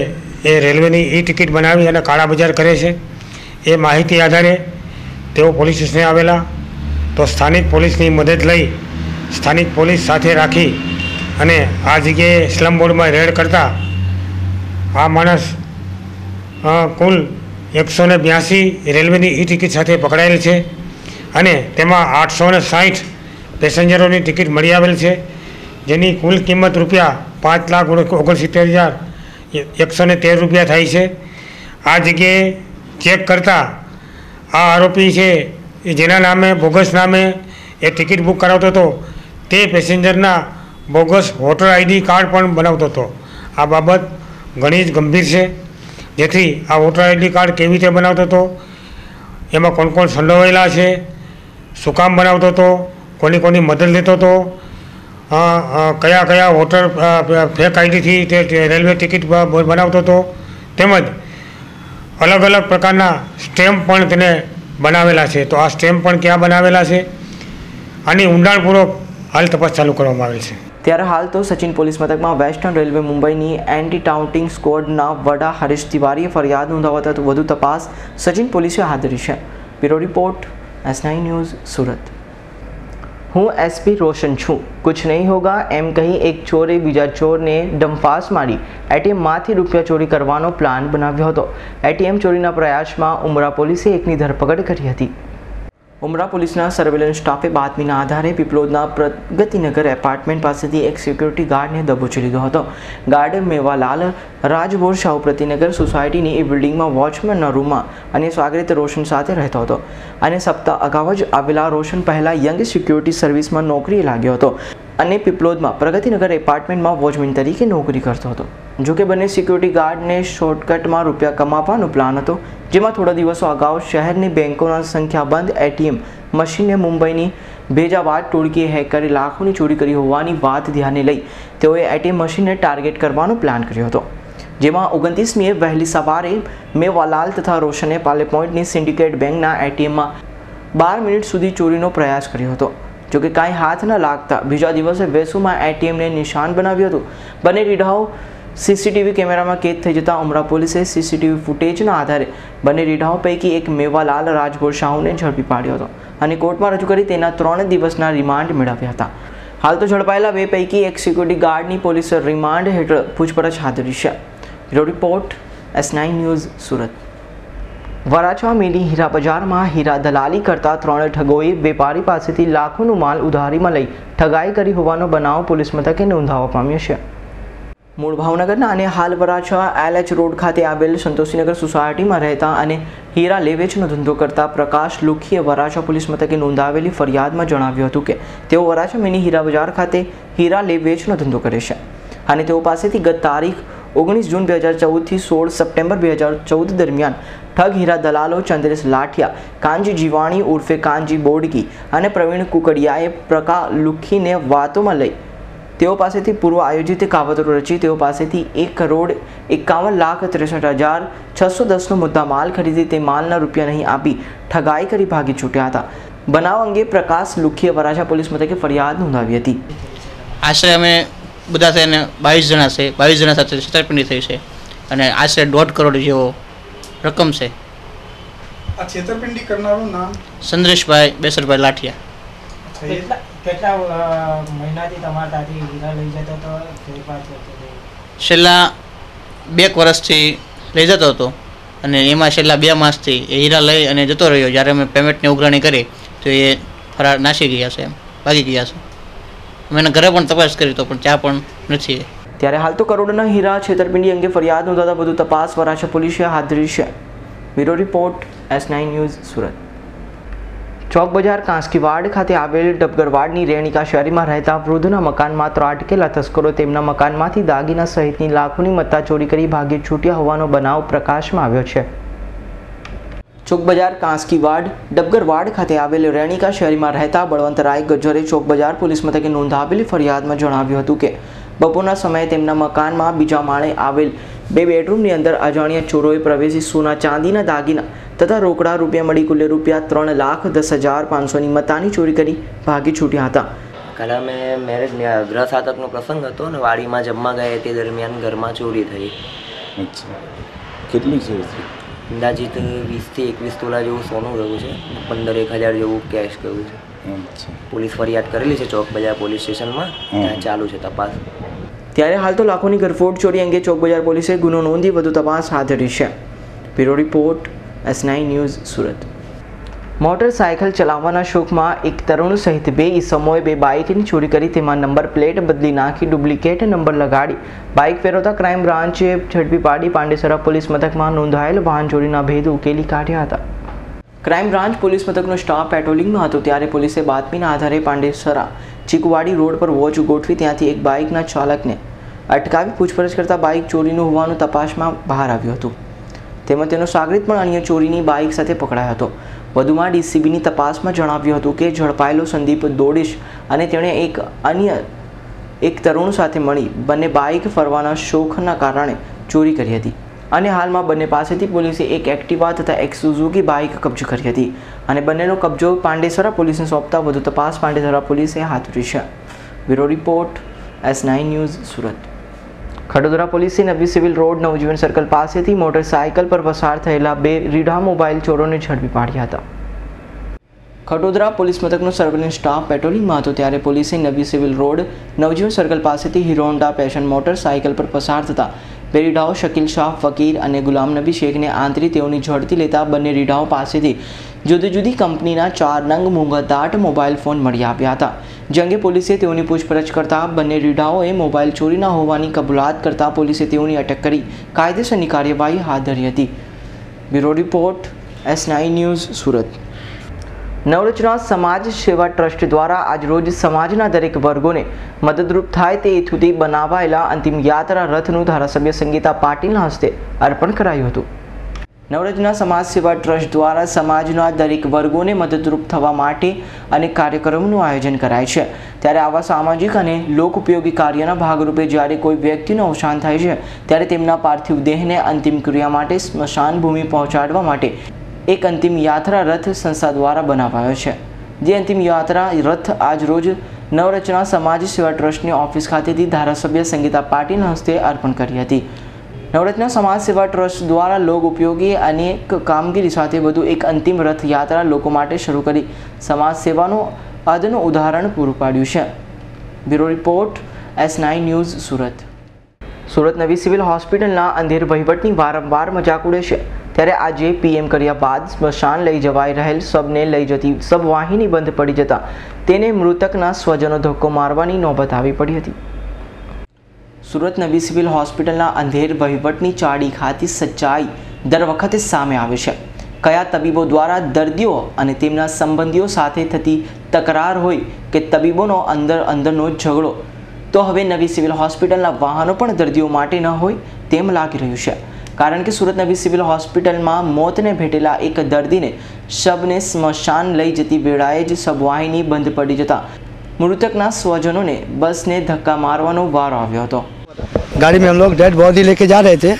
એ રેલવેની ટિકિટ બનાવી અને કાળા બજાર કરે છે. એ માહિતી આધારે તેઓ પોલીસ સ્ટેશને આવેલા, તો સ્થાનિક પોલીસની મદદ લઈ સ્થાનિક પોલીસ સાથે રાખી અને આ જગ્યાએ સ્લમ બોર્ડમાં રેડ કરતા આ માણસ કુલ 182 રેલવેની ટિકિટ સાથે પકડાયેલ છે અને તેમાં 860 પેસેન્જરોની ટિકિટ મળી આવેલ છે, જેની કુલ કિંમત રૂપિયા 5,69,113 રૂપિયા થાય છે. આ જગ્યાએ ચેક કરતાં આ આરોપી છે એ જેના નામે બોગસ નામે એ ટિકિટ બુક કરાવતો હતો તે પેસેન્જરના બોગસ વોટર ID કાર્ડ પણ બનાવતો હતો. આ બાબત ઘણી જ ગંભીર છે, જેથી આ વોટર ID કાર્ડ કેવી રીતે બનાવતો હતો, એમાં કોણ કોણ સંડોવાયેલા છે, શું કામ બનાવતો હતો, કોની મદદ લેતો હતો, કયા કયા વોટર ફેક આઈડીથી તે રેલવે ટિકિટ બનાવતો હતો, તેમજ અલગ અલગ પ્રકારના સ્ટેમ્પ પણ તેને બનાવેલા છે. તો આ સ્ટેમ્પ પણ ક્યાં બનાવેલા છે, આની ઊંડાણપૂર્વક હાલ તપાસ ચાલુ કરવામાં આવેલ છે. ત્યારે હાલ તો સચિન પોલીસ મથકમાં વેસ્ટર્ન રેલવે મુંબઈની એન્ટી ટાઉન્ટિંગ સ્ક્વોડના વડા હરીશ તિવારીએ ફરિયાદ નોંધાવતા વધુ તપાસ સચિન પોલીસે હાથ ધરી છે. Bureau report, S9 news, Surat. હું SP રોશન છું, કુછ નહીં હોગા એમ કહી એક ચોરે બીજા ચોરને ડંફાસ મારી ATMમાંથી રૂપિયા ચોરી કરવાનો પ્લાન બનાવ્યો હતો. ATM ચોરીના પ્રયાસમાં ઉમરા પોલીસે એકની ધરપકડ કરી હતી. ઉમરા પોલીસના સર્વેલન્સ સ્ટાફે બાતમીના આધારે પીપલોદના પ્રગતિનગર એપાર્ટમેન્ટ પાસેથી એક સિક્યુરિટી ગાર્ડને દબોચી લીધો હતો. ગાર્ડ મેવાલાલ રાજભોર શાહુ પ્રતિનગર સોસાયટીની એ બિલ્ડિંગમાં વોચમેનના રૂમમાં અને સ્વાગત રોશન સાથે રહેતો હતો અને સપ્તાહ અગાઉ જ આવેલા રોશન પહેલાં યંગ સિક્યુરિટી સર્વિસમાં નોકરીએ લાગ્યો હતો અને પીપલોદમાં પ્રગતિનગર એપાર્ટમેન્ટમાં વોચમેન તરીકે નોકરી કરતો હતો. જોકે બંને સિક્યુરિટી ગાર્ડને શોર્ટકટમાં રૂપિયા કમાવાનો પ્લાન હતો, જેમાં થોડા દિવસો અગાઉ શહેરની બેંકોના સંખ્યાબંધ ATM મશીનને મુંબઈની ભેજાબાદ ટોળકીએ હેક કરી લાખોની ચોરી કરી હોવાની વાત ધ્યાને લઈ તેઓએ ATM મશીનને ટાર્ગેટ કરવાનો પ્લાન કર્યો હતો. જેમાં 29મીએ વહેલી સવારે મેવાલાલ તથા રોશને પાલે પોઈન્ટની સિન્ડિકેટ બેંકના ATMમાં 12 મિનિટ સુધી ચોરીનો પ્રયાસ કર્યો હતો. જોકે કાંઈ હાથ ન લાગતા બીજા દિવસે વેસુમાં ATMને નિશાન બનાવ્યું હતું. બંને રીઢાઓ CCTV કેમેરામાં કેદ થઈ જતા ઉમરા પોલીસે CCTV ફૂટેજના આધારે બંને રીઢાઓ પૈકી એક મેવાલાલ રાજભોર શાહુને ઝડપી પાડ્યો હતો અને કોર્ટમાં રજૂ કરી તેના 3 દિવસના રિમાન્ડ મેળવ્યા હતા. હાલ તો ઝડપાયેલા બે પૈકી એક સિક્યુરિટી ગાર્ડની પોલીસે રિમાન્ડ હેઠળ પૂછપરછ હાથ ધરી છે. Bureau report S9 news Surat. Varachha mini હીરા બજારમાં હીરા દલાલી કરતા 3 ઠગોએ વેપારી પાસેથી લાખોનું માલ ઉધારીમાં લઈ ઠગાઈ કરી હોવાનો બનાવ પોલીસ મથકે નોંધાવા પામ્યો છે. મૂળ ભાવનગરના અને હાલ વરાછા LH રોડ ખાતે આવેલ સંતોષીનગર સોસાયટીમાં રહેતા અને હીરા લેવેચનો ધંધો કરતા પ્રકાશ લુખીએ વરાછા પોલીસ મથકે નોંધાવેલી ફરિયાદમાં જણાવ્યું હતું કે તેઓ વરાછા મિની હીરા બજાર ખાતે હીરા લેવેચનો ધંધો કરે છે અને તેઓ પાસેથી ગત તારીખ 19 જૂન 2014 થી 16 સપ્ટેમ્બર 2014 દરમિયાન ઠગ હીરા દલાલો ચંદ્રેશ લાઠિયા, કાંજી જીવાણી ઉર્ફે કાંજી બોડકી અને પ્રવીણ કુકડિયાએ પ્રકાશ લુખીને વાતોમાં લઈ તેઓ પાસેથી પૂર્વ આયોજિત કાવતરો રચી તેઓ પાસેથી 1,51,63,610નો મુદ્દા માલ ખરીદી તે માલના રૂપિયા નહીં આપી ઠગાઈ કરી ભાગી છૂટ્યા હતા. બનાવ અંગે પ્રકાશ લુખીએ વરાછા પોલીસ મથકે ફરિયાદ નોંધાવી હતી. આશરે અમે બધા થઈને 22 જણા છે. 22 જણા સાથે છેતરપિંડી થઈ છે અને આશરે 1.5 કરોડ જેવો રકમ છે. આ છેતરપિંડી કરનારનું નામ ચંદ્રેશભાઈ બેસરભાઈ લાઠિયા. કેટલા મહિનાથી તમારા ત્યાંથી હીરા લઈ જતો હતો? છેલ્લા 2 વર્ષથી લઈ જતો હતો અને એમાં છેલ્લા 2 માસથી એ હીરા લઈ અને જતો રહ્યો. જ્યારે અમે પેમેન્ટની ઉઘરાણી કરી તો એ ફરાર નાસી ગયા છે, ભાગી ગયા છે. અમે એના ઘરે પણ તપાસ કરી તો પણ ત્યાં પણ નથી. ત્યારે હાલ તો કરોડોના હીરા છેતરપિંડી અંગે ફરિયાદ નોંધાતા વધુ તપાસ વરાછા પોલીસે હાથ ધરી છે. Bureau report S9 news Surat. Chowk Bazaar Kanskiwad ખાતે આવેલ ડબગરવાડની રેણિકા શેરીમાં રહેતા વૃદ્ધના મકાનમાં ત્રાટકેલા તસ્કરો તેમના મકાનમાંથી દાગીના સહિતની લાખોની મત્તા ચોરી કરી ભાગી છૂટ્યા હોવાનો બનાવ પ્રકાશમાં આવ્યો છે. ચોક બજાર કાંસકીવાડ ડબગરવાડ ખાતે આવેલ રેણિકા શેરીમાં રહેતા બળવંતરાય ગજ્જરે ચોક બજાર પોલીસ મથકે નોંધાવેલી ફરિયાદમાં જણાવ્યું હતું કે બપોરના સમયે તેમના મકાનમાં બીજા માળે આવેલ 2 બેડરૂમની અંદર અજાણ્યા ચોરોએ પ્રવેશી સોના ચાંદીના દાગીના તથા રોકડા રૂપિયા મળી કુલ રૂપિયા 3,10,500ની મત્તાની ચોરી કરી ભાગી છૂટ્યા હતા. કાલે અમે મેરેજ ગ્રહ સાતકનો પ્રસંગ હતો અને વાડીમાં જમવા ગયા તે દરમિયાન ઘરમાં ચોરી થઈ. અચ્છા, કેટલી ચોરી થઈ? અંદાજિત 20 થી 21 તોલા જેવું સોનું ગયું છે, 15,000 જેવું કેશ ગયું છે. પોલીસ ફરિયાદ કરેલી છે ચોક બજાર પોલીસ સ્ટેશનમાં, ત્યાં ચાલુ છે તપાસ. ત્યારે હાલ તો લાખોની ઘરફોડ ચોરી અંગે ચોક બજાર પોલીસે ગુનો નોંધી વધુ તપાસ હાથ ધરી છે. Bureau report S9 news Surat. Motorcycle ચલાવવાના શોખમાં એક તરુણ સહિત 2 ઈસમોએ 2 બાઇકની ચોરી કરી તેમાં નંબર પ્લેટ બદલી નાખી ડુપ્લિકેટ નંબર લગાડી બાઇક ફેરવતા ક્રાઇમ બ્રાન્ચે ઝડપી પાડી પાંડેસરા પોલીસ મથકમાં નોંધાયેલ વાહન ચોરીના ભેદ ઉકેલી કાઢ્યા હતા. ક્રાઇમ બ્રાન્ચ પોલીસ મથકનો સ્ટાફ પેટ્રોલિંગમાં હતો ત્યારે પોલીસે બાતમીના આધારે પાંડેસરા ચીકવાડી રોડ પર વોચ ગોઠવી ત્યાંથી એક બાઇકના ચાલકને અટકાવી પૂછપરછ કરતા બાઇક ચોરીનું હોવાનું તપાસમાં બહાર આવ્યું હતું. તેમજ તેનો સાગરીત પણ અન્ય ચોરીની બાઇક સાથે પકડાયો હતો. વધુમાં DCBની તપાસમાં જણાવ્યું હતું કે ઝડપાયેલો સંદીપ દોડિશ અને તેણે એક તરુણ સાથે મળી બંને બાઇક ફરવાના શોખના કારણે ચોરી કરી હતી અને હાલમાં બંને પાસેથી પોલીસે એક એક્ટિવા તથા એક સુઝુકી બાઇક કબજે કરી હતી અને બંનેનો કબજો પાંડેસરા પોલીસને સોંપતા વધુ તપાસ પાંડેસરા પોલીસે હાથ ધરી છે. Bureau report S9 news Surat. Khadodara પોલીસે નવી સિવિલ રોડ નવજીવન સર્કલ પાસેથી મોટરસાયકલ પર પસાર થયેલા 2 રીઢા મોબાઈલ ચોરોને ઝડપી પાડ્યા હતા. ખડોદરા પોલીસ મથકનો સર્વેલન્સ સ્ટાફ પેટ્રોલિંગમાં હતો ત્યારે પોલીસે નવી સિવિલ રોડ નવજીવન સર્કલ પાસેથી હીરો હોન્ડા પેશન મોટરસાયકલ પર પસાર થતા 2 રીઢાઓ શકીલ શાહ ફકીર અને ગુલામ નબી શેખને આંતરી તેઓની ઝડપી લેતા બંને રીઢાઓ પાસેથી જુદી જુદી કંપનીના 4 નંગ મોંઘાદાટ મોબાઈલ ફોન મળી આવ્યા હતા. જે અંગે પોલીસે તેઓની પૂછપરછ કરતા બંને રીઢાઓએ મોબાઈલ ચોરીના હોવાની કબૂલાત કરતા પોલીસે તેઓની અટક કરી કાયદેસરની કાર્યવાહી હાથ ધરી હતી. Bureau report S9 news Surat. Navrachana Samaj Seva trust દ્વારા આજરોજ સમાજના દરેક વર્ગોને મદદરૂપ થાય તે હેતુથી બનાવાયેલા અંતિમ યાત્રા રથનું ધારાસભ્ય સંગીતા પાટીલના હસ્તે અર્પણ કરાયું હતું. નવરચના સમાજ સેવા ટ્રસ્ટ દ્વારા સમાજના દરેક વર્ગોને મદદરૂપ થવા માટે અનેક કાર્યક્રમોનું આયોજન કરાય છે. ત્યારે આવા સામાજિક અને લોકોપયોગી કાર્યના ભાગરૂપે જ્યારે કોઈ વ્યક્તિનું અવસાન થાય છે ત્યારે તેમના પાર્થિવ દેહને અંતિમ ક્રિયા માટે સ્મશાન ભૂમિ પહોંચાડવા માટે એક અંતિમ યાત્રા રથ સંસ્થા દ્વારા બનાવાયો છે. જે અંતિમ યાત્રા રથ આજ રોજ નવરચના સમાજ સેવા ટ્રસ્ટની ઓફિસ ખાતેથી ધારાસભ્ય સંગીતા પાટીલના હસ્તે અર્પણ કરી હતી. નવરચના સમાજ સેવા ટ્રસ્ટ દ્વારા લોક ઉપયોગી અનેક કામગીરી સાથે વધુ એક અંતિમ રથયાત્રા લોકો માટે શરૂ કરી સમાજ સેવાનું આદનું ઉદાહરણ પૂરું પાડ્યું છે. Bureau report S9 news Surat. Surat નવી સિવિલ હોસ્પિટલના અંધેર વહીવટની વારંવાર મજાક ઉડે છે, ત્યારે આજે PM કર્યા બાદ સ્મશાન લઈ જવાઈ રહેલ શબને લઈ જતી શબવાહિની બંધ પડી જતા તેને મૃતકના સ્વજનો ધક્કો મારવાની નોબત આવી પડી હતી. સુરત નવી સિવિલ હોસ્પિટલના અંધેર વહીવટની ચાડી ખાતી સચ્ચાઈ દર વખતે સામે આવે છે. કયા તબીબો દ્વારા દર્દીઓ અને તેમના સંબંધીઓ સાથે થતી તકરાર હોય કે તબીબોનો અંદરનો ઝઘડો, તો હવે નવી સિવિલ હોસ્પિટલના વાહનો પણ દર્દીઓ માટે ન હોય તેમ લાગી રહ્યું છે. કારણ કે સુરત નવી સિવિલ હોસ્પિટલમાં મોતને ભેટેલા એક દર્દીને શબને સ્મશાન લઈ જતી વેળાએ જ શબવાહિની બંધ પડી જતા મૃતકના સ્વજનોને બસને ધક્કા મારવાનો વારો આવ્યો હતો. गाड़ी में हम लोग डेड बॉडी लेके जा रहे थे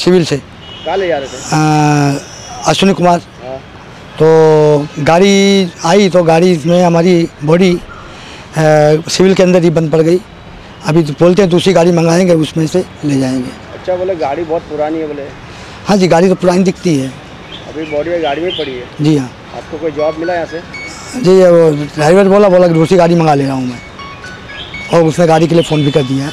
सिविल से कहाँ ले जा रहे थे? अश्विनी कुमार. तो गाड़ी आई तो गाड़ी में हमारी बॉडी सिविल के अंदर ही बंद पड़ गई. अभी तो बोलते हैं दूसरी गाड़ी मंगाएंगे, उसमें से ले जाएंगे. अच्छा, बोले गाड़ी बहुत पुरानी है बोले? हाँ जी, गाड़ी तो पुरानी दिखती है. अभी बॉडी गाड़ी में पड़ी है? जी हाँ. आपको कोई जॉब मिला यहाँ से? जी, वो ड्राइवर बोला कि दूसरी गाड़ी मंगा ले रहा हूँ मैं, और उसने गाड़ी के लिए फ़ोन भी कर दिया है.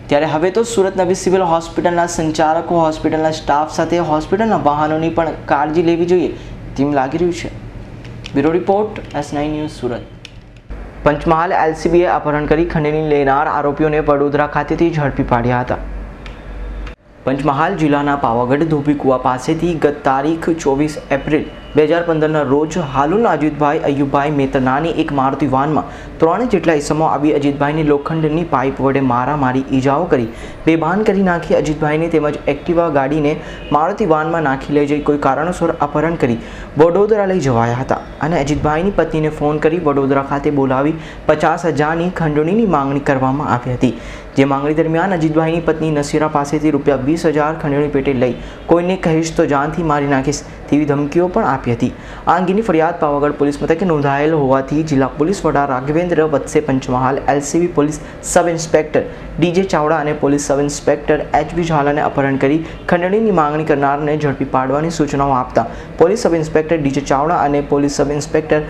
ત્યારે હવે તો સુરત નવી સિવિલ હોસ્પિટલના સંચાલકો હોસ્પિટલના સ્ટાફ સાથે હોસ્પિટલના વાહનોની પણ કાળજી લેવી જોઈએ તેમ લાગી રહ્યું છે. Bureau report S9 news Surat. Panchmahal LCBએ અપહરણ કરી ખંડણી લેનાર આરોપીઓને વડોદરા ખાતેથી ઝડપી પાડ્યા હતા. પંચમહાલ જિલ્લાના પાવાગઢ ધોબીકુવા પાસેથી ગત તારીખ 24 એપ્રિલ 2015ના રોજ હાલોલના અજીતભાઈ અયુબભાઈ મેતનાની એક મારુતિ વાનમાં 3 જેટલા ઇસમો આવી અજીતભાઈને લોખંડની પાઇપ વડે મારામારી ઈજાઓ કરી બેભાન કરી નાખી અજીતભાઈને તેમજ એક્ટિવા ગાડીને મારુતિ વાનમાં નાખી લઈ જઈ કોઈ કારણોસર અપહરણ કરી વડોદરા લઈ જવાયા હતા અને અજીતભાઈની પત્નીને ફોન કરી વડોદરા ખાતે બોલાવી 50,000ની ખંડણીની માંગણી કરવામાં આવી હતી. જે માંગણી દરમિયાન અજીતભાઈની પત્ની નસીરા પાસેથી ₹20,000 ખંડણી પેટે લઈ કોઈને કહીશ તો જાનથી મારી નાખીશ તેવી ધમકીઓ પણ આપી હતી. આ અંગેની ફરિયાદ પાવાગઢ પોલીસ મથકે નોંધાયેલ હોવાથી જિલ્લા પોલીસ વડા રાઘવેન્દ્ર વત્સે Panchmahal LCB police sub inspector DJ Chavda અને પોલીસ સબ ઇન્સ્પેક્ટર HB ઝાલાને અપહરણ કરી ખંડણીની માંગણી કરનારને ઝડપી પાડવાની સૂચનાઓ આપતા police sub inspector DJ Chavda અને પોલીસ સબ ઇન્સ્પેક્ટર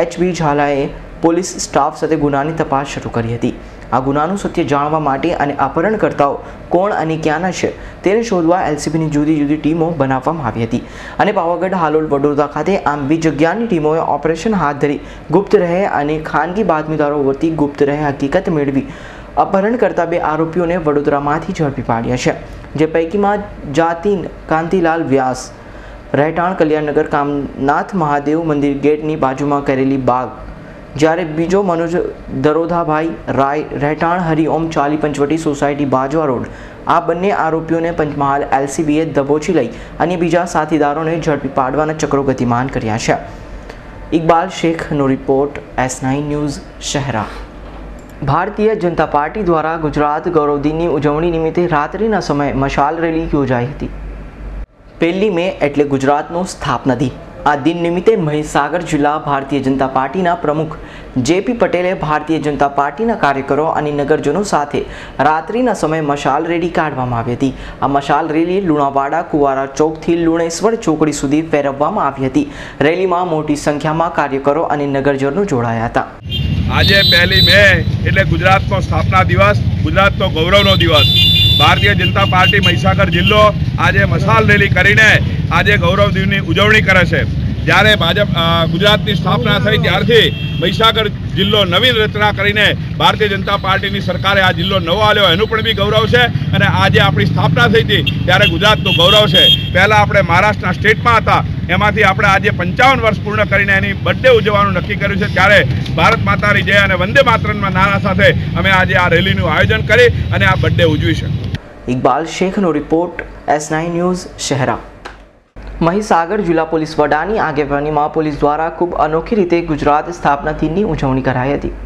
HB ઝાલાએ પોલીસ સ્ટાફ સાથે ગુનાની તપાસ શરૂ કરી હતી. આ ગુનાનું સત્ય જાણવા માટે અને અપહરણકર્તાઓ કોણ અને ક્યાંના છે તેને શોધવા LCBની જુદી જુદી ટીમો બનાવવામાં આવી હતી અને પાવાગઢ, હાલોલ, વડોદરા ખાતે આમ 2 જગ્યાની ટીમોએ ઓપરેશન હાથ ધરી ગુપ્ત રહે અને ખાનગી બાતમીદારો વતી ગુપ્ત રહે હકીકત મેળવી અપહરણ કરતા 2 આરોપીઓને વડોદરામાંથી ઝડપી પાડ્યા છે. જે પૈકીમાં જાતીન કાંતિલાલ વ્યાસ, રહેઠાણ કલ્યાણનગર, કામનાથ મહાદેવ મંદિર ગેટની બાજુમાં કરેલી બાગ, જ્યારે બીજો મનોજ દરોધાભાઈ રાય, રહેઠાણ હરિઓમ ચાલી પંચવટી સોસાયટી બાજવા રોડ. આ બંને આરોપીઓને પંચમહાલ LCBએ દબોચી લઈ અને બીજા સાથીદારોને ઝડપી પાડવાના ચક્રો ગતિમાન કર્યા છે. ઇકબાલ શેખનો report S9 news Shehera. Bharatiya Janata party દ્વારા ગુજરાત ગૌરવ દિનની ઉજવણી નિમિત્તે રાત્રિના સમયે મશાલ રેલી યોજાઈ હતી. 1 મે એટલે ગુજરાતનો સ્થાપના દિન. આ દિન નિમિત્તે મહીસાગર જિલ્લા ભારતીય જનતા પાર્ટીના પ્રમુખ JP પટેલે ભારતીય જનતા પાર્ટીના કાર્યકરો અને નગરજનો સાથે રાત્રિના સમયે મશાલ રેલી કાઢવામાં આવી હતી. આ મશાલ રેલી લુણાવાડા કુવારા ચોકથી લુણેશ્વર ચોકડી સુધી ફેરવવામાં આવી હતી. રેલીમાં મોટી સંખ્યામાં કાર્યકરો અને નગરજનો જોડાયા હતા. આજે 1 મે એટલે ગુજરાતનો સ્થાપના દિવસ, ગુજરાતનો ગૌરવનો દિવસ. ભારતીય જનતા પાર્ટી મહીસાગર જિલ્લો આજે મશાલ રેલી કરીને આજે ગૌરવ દિવસની ઉજવણી કરે છે. જ્યારે ભાજપ ગુજરાતની સ્થાપના થઈ ત્યારથી મહીસાગર જિલ્લો નવીન રચના કરીને ભારતીય જનતા પાર્ટીની સરકારે આ જિલ્લો નવો આલ્યો, એનું પણ બી ગૌરવ છે. અને આજે આપણી સ્થાપના થઈ હતી ત્યારે ગુજરાતનું ગૌરવ છે. પહેલાં આપણે મહારાષ્ટ્રના સ્ટેટમાં હતા, એમાંથી આપણે આજે 55 વર્ષ પૂર્ણ કરીને એની બર્થડે ઉજવવાનું નક્કી કર્યું છે. ત્યારે ભારત માતાની જય અને વંદે માતરમના નારા સાથે અમે આજે આ રેલીનું આયોજન કરી અને આ બર્થડે ઉજવીશું. ઇકબાલ શેખનો report S9 news Shehera. Mahisagar જિલ્લા પોલીસ વડાની આગેવાનીમાં પોલીસ દ્વારા ખૂબ અનોખી રીતે ગુજરાત સ્થાપના દિનની ઉજવણી કરાઈ હતી.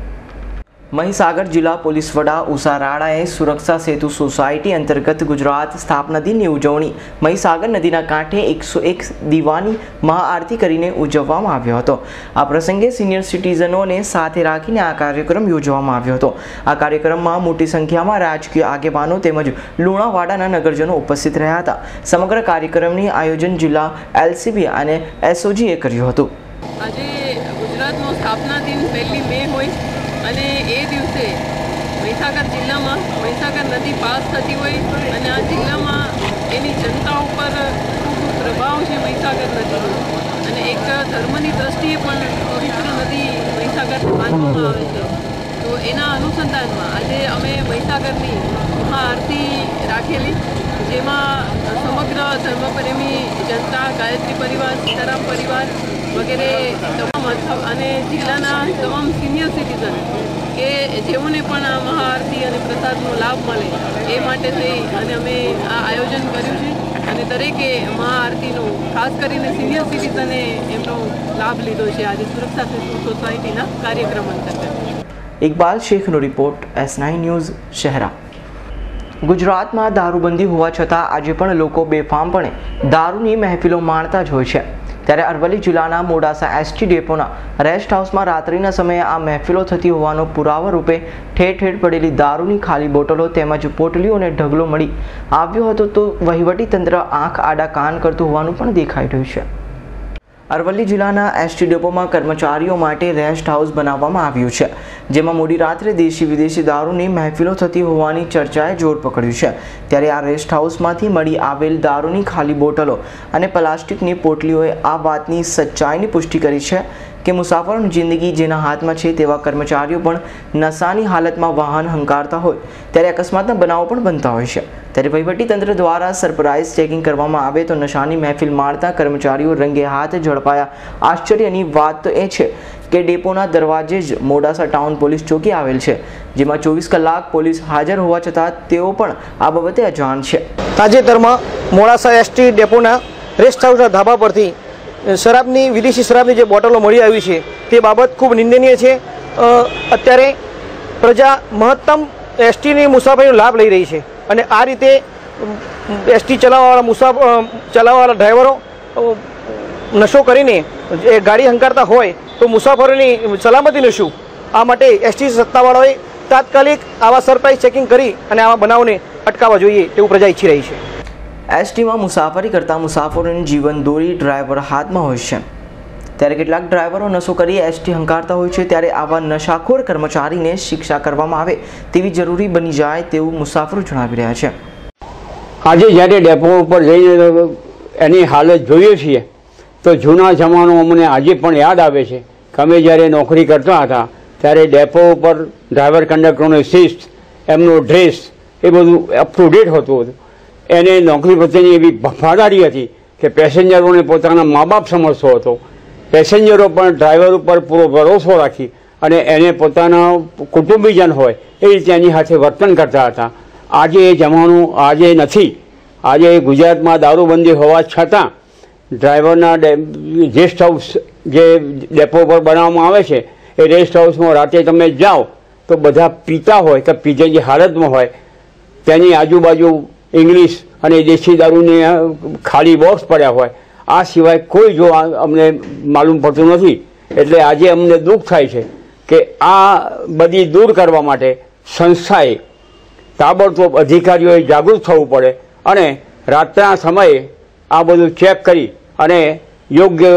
મહીસાગર જિલ્લા પોલીસ વડા ઉષા રાણાએ સુરક્ષા સેતુ સોસાયટી અંતર્ગત ગુજરાત સ્થાપના દિનની ઉજવણી મહીસાગર નદીના કાંઠે 101 દીવાની મહાઆરતી કરીને ઉજવવામાં આવ્યો હતો. આ પ્રસંગે સિનિયર સિટીઝનોને સાથે રાખીને આ કાર્યક્રમ યોજવામાં આવ્યો હતો. આ કાર્યક્રમમાં મોટી સંખ્યામાં રાજકીય આગેવાનો તેમજ લુણાવાડાના નગરજનો ઉપસ્થિત રહ્યા હતા. સમગ્ર કાર્યક્રમની આયોજન જિલ્લા LCB અને SOGએ કર્યું હતું. આજે ગુજરાતનો સ્થાપના દિન 1 મે હોય અને એ દિવસે મહીસાગર જિલ્લામાં મહીસાગર નદી પાસ થતી હોય અને આ જિલ્લામાં એની જનતા ઉપર ખૂબ પ્રભાવ છે મહીસાગર નદીનો અને એક ધર્મની દ્રષ્ટિએ પણ પવિત્ર નદી મહીસાગર માનવામાં આવે છે. તો એના અનુસંધાનમાં આજે અમે મહીસાગરની મહાઆરતી રાખેલી, જેમાં સમગ્ર ધર્મપ્રેમી જનતા, ગાયત્રી પરિવાર, સીતારામ પરિવાર વગેરે તમામ અને જિલ્લાના તમામ સિનિયર સિટીઝન કે જેઓને પણ આ મહાઆરતી અને પ્રસાદનો લાભ મળે એ માટે થઈ અને અમે આ આયોજન કર્યું છે અને દરેકે મહાઆરતીનો ખાસ કરીને સિનિયર સિટીઝને એમનો લાભ લીધો છે આજે સુરક્ષા સોસાયટીના કાર્યક્રમ અંતર્ગત. ઇકબાલ શેખનો રિપોર્ટ, S9 ન્યૂઝ, શહેરા. ગુજરાતમાં દારૂબંધી હોવા છતાં આજે પણ લોકો બેફામપણે દારૂની મહેફિલો માણતા જ હોય છે. ત્યારે અરવલ્લી જિલ્લાના મોડાસા એસટી ડેપોના રેસ્ટ હાઉસમાં રાત્રિના સમયે આ મહેફિલો થતી હોવાનો પુરાવા રૂપે ઠેર ઠેર પડેલી દારૂની ખાલી બોટલો તેમજ પોટલીઓ અને ઢગલો મળી આવ્યો હતો. તો વહીવટીતંત્ર આંખ આડા કાન કરતું હોવાનું પણ દેખાઈ રહ્યું છે. અરવલ્લી જિલ્લાના એસટી ડેપોમાં કર્મચારીઓ માટે રેસ્ટ હાઉસ બનાવવામાં આવ્યું છે, જેમાં મોડી રાત્રે દેશી વિદેશી દારૂની મહેફિલો થતી હોવાની ચર્ચાએ જોર પકડ્યું છે. ત્યારે આ રેસ્ટ હાઉસમાંથી મળી આવેલ દારૂની ખાલી બોટલો અને પ્લાસ્ટિકની પોટલીઓએ આ વાતની સચ્ચાઈની પુષ્ટિ કરી છે કે મુસાફરોની જિંદગી જેના હાથમાં છે તેવા કર્મચારીઓ પણ નશાની હાલતમાં વાહન હંકારતા હોય ત્યારે અકસ્માતના બનાવો પણ બનતા હોય છે. ત્યારે વહીવટીતંત્ર દ્વારા સરપ્રાઇઝ ચેકિંગ કરવામાં આવે તો નશાની મહેફિલ માણતા કર્મચારીઓ રંગે હાથ ઝડપાયા. આશ્ચર્યની વાત તો એ છે કે ડેપોના દરવાજે જ મોડાસા ટાઉન પોલીસ ચોકી આવેલ છે, જેમાં 24 કલાક પોલીસ હાજર હોવા છતાં તેઓ પણ આ બાબતે અજાણ છે. તાજેતરમાં મોડાસા એસટી ડેપોના રેસ્ટ હાઉસના ધાબા પરથી વિદેશી શરાબની જે બોટલો મળી આવી છે તે બાબત ખૂબ નિંદનીય છે. અત્યારે પ્રજા મહત્તમ એસટીની મુસાફરીનો લાભ લઈ રહી છે અને આ રીતે એસટી ચલાવવાવાળા ડ્રાઈવરો નશો કરીને એ ગાડી હંકારતા હોય તો મુસાફરોની સલામતીનું શું? આ માટે એસટી સત્તાવાળાઓએ તાત્કાલિક આવા સરપ્રાઇઝ ચેકિંગ કરી અને આવા બનાવને અટકાવવા જોઈએ તેવું પ્રજા ઈચ્છી રહી છે. એસટીમાં મુસાફરી કરતા મુસાફરોની જીવન દોરી ડ્રાઈવર હાથમાં હોય છે. ત્યારે કેટલાક ડ્રાઈવરો નશો કરી એસટી હંકારતા હોય છે. ત્યારે આવા નશાખોર કર્મચારીને શિક્ષા કરવામાં આવે તેવી જરૂરી બની જાય તેવું મુસાફરો જણાવી રહ્યા છે. આજે જ્યારે ડેપો ઉપર જઈને એની હાલત જોઈએ છીએ તો જૂના જમાનો અમને આજે પણ યાદ આવે છે કે અમે જ્યારે નોકરી કરતા હતા ત્યારે ડેપો ઉપર ડ્રાઈવર કંડક્ટરનો શિસ્ત, એમનો ડ્રેસ એ બધું અપ ટુ ડેટ હોતું હતું. એને નોકરી પ્રત્યેની એવી વફાદારી હતી કે પેસેન્જરોને પોતાના મા બાપ સમજતો હતો. પેસેન્જરો પણ ડ્રાઈવર ઉપર પૂરો ભરોસો રાખી અને એને પોતાના કુટુંબીજન હોય એ રીતે એની સાથે વર્તન કરતા હતા. આજે એ જમાનો આજે નથી. આજે ગુજરાતમાં દારૂબંધી હોવા છતાં ડ્રાઈવરના રેસ્ટ હાઉસ જે ડેપો પર બનાવવામાં આવે છે એ રેસ્ટ હાઉસમાં રાતે તમે જાઓ તો બધા પીતા હોય તો પીધેલી હાલતમાં હોય, તેની આજુબાજુ ઇંગ્લિશ અને દેશી દારૂની ખાલી બોક્સ પડ્યા હોય, આ સિવાય કોઈ જો અમને માલુમ પડતું નથી. એટલે આજે અમને દુઃખ થાય છે કે આ બધી દૂર કરવા માટે સંસ્થાએ તાબડતોબ અધિકારીઓએ જાગૃત થવું પડે અને રાતના સમયે આ બધું ચેક કરી અને યોગ્ય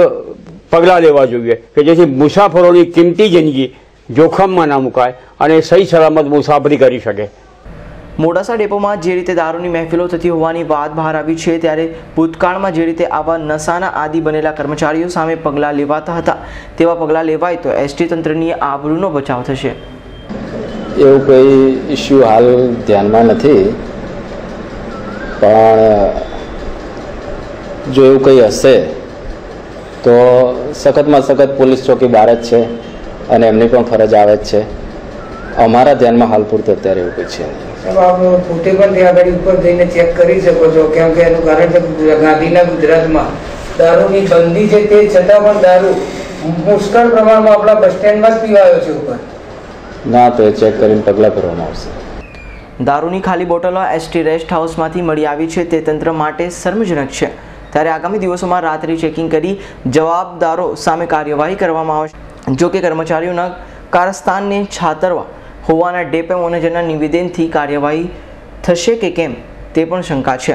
પગલાં લેવા જોઈએ કે જેથી મુસાફરોની કિંમતી જિંદગી જોખમમાં ના મુકાય અને સહી સલામત મુસાફરી કરી શકે. મોડાસા ડેપોમાં જે રીતે દારૂની મહેફિલો થતી હોવાની વાત બહાર આવી છે ત્યારે ભૂતકાળમાં જે રીતે આવા નશાના આદિ બનેલા કર્મચારીઓ સામે પગલાં લેવાતા હતા તેવા પગલાં લેવાય તો એસટી તંત્રની આબરૂનો બચાવ થશે. એવું કોઈ ઇસ્યુ હાલ ધ્યાનમાં નથી, પણ જો એવું કંઈ હશે તો સખતમાં સખત પોલીસ ચોકી બહાર જ છે અને એમની પણ ફરજ આવે જ છે. અમારા ધ્યાનમાં હાલ પૂરતું અત્યારે એવું કંઈ છે નહીં. આપ પોતે પણ ત્યાં આગળ ઉપર જઈને ચેક કરી શકો છો, કેમ કે એનું કારણ છે ગાંધીના ગુજરાતમાં દારૂની બંધી છે તે છતાં પણ દારૂ પુષ્કળ પ્રમાણમાં આપણા બસ સ્ટેન્ડમાં જ પીવાયો છે ઉપર. ના તો એ ચેક કરીને પગલાં ભરવામાં આવશે. દારૂની ખાલી બોટલો એસટી રેસ્ટ હાઉસમાંથી મળી આવી છે તે તંત્ર માટે શરમજનક છે. ત્યારે આગામી દિવસોમાં રાત્રિ ચેકિંગ કરી જવાબદારો સામે કાર્યવાહી કરવામાં આવશે. જો કે કર્મચારીઓના કારસ્તાનને છાતરવા હોવાના ડેપો મેનેજરના નિવેદનથી કાર્યવાહી થશે કે કેમ તે પણ શંકા છે.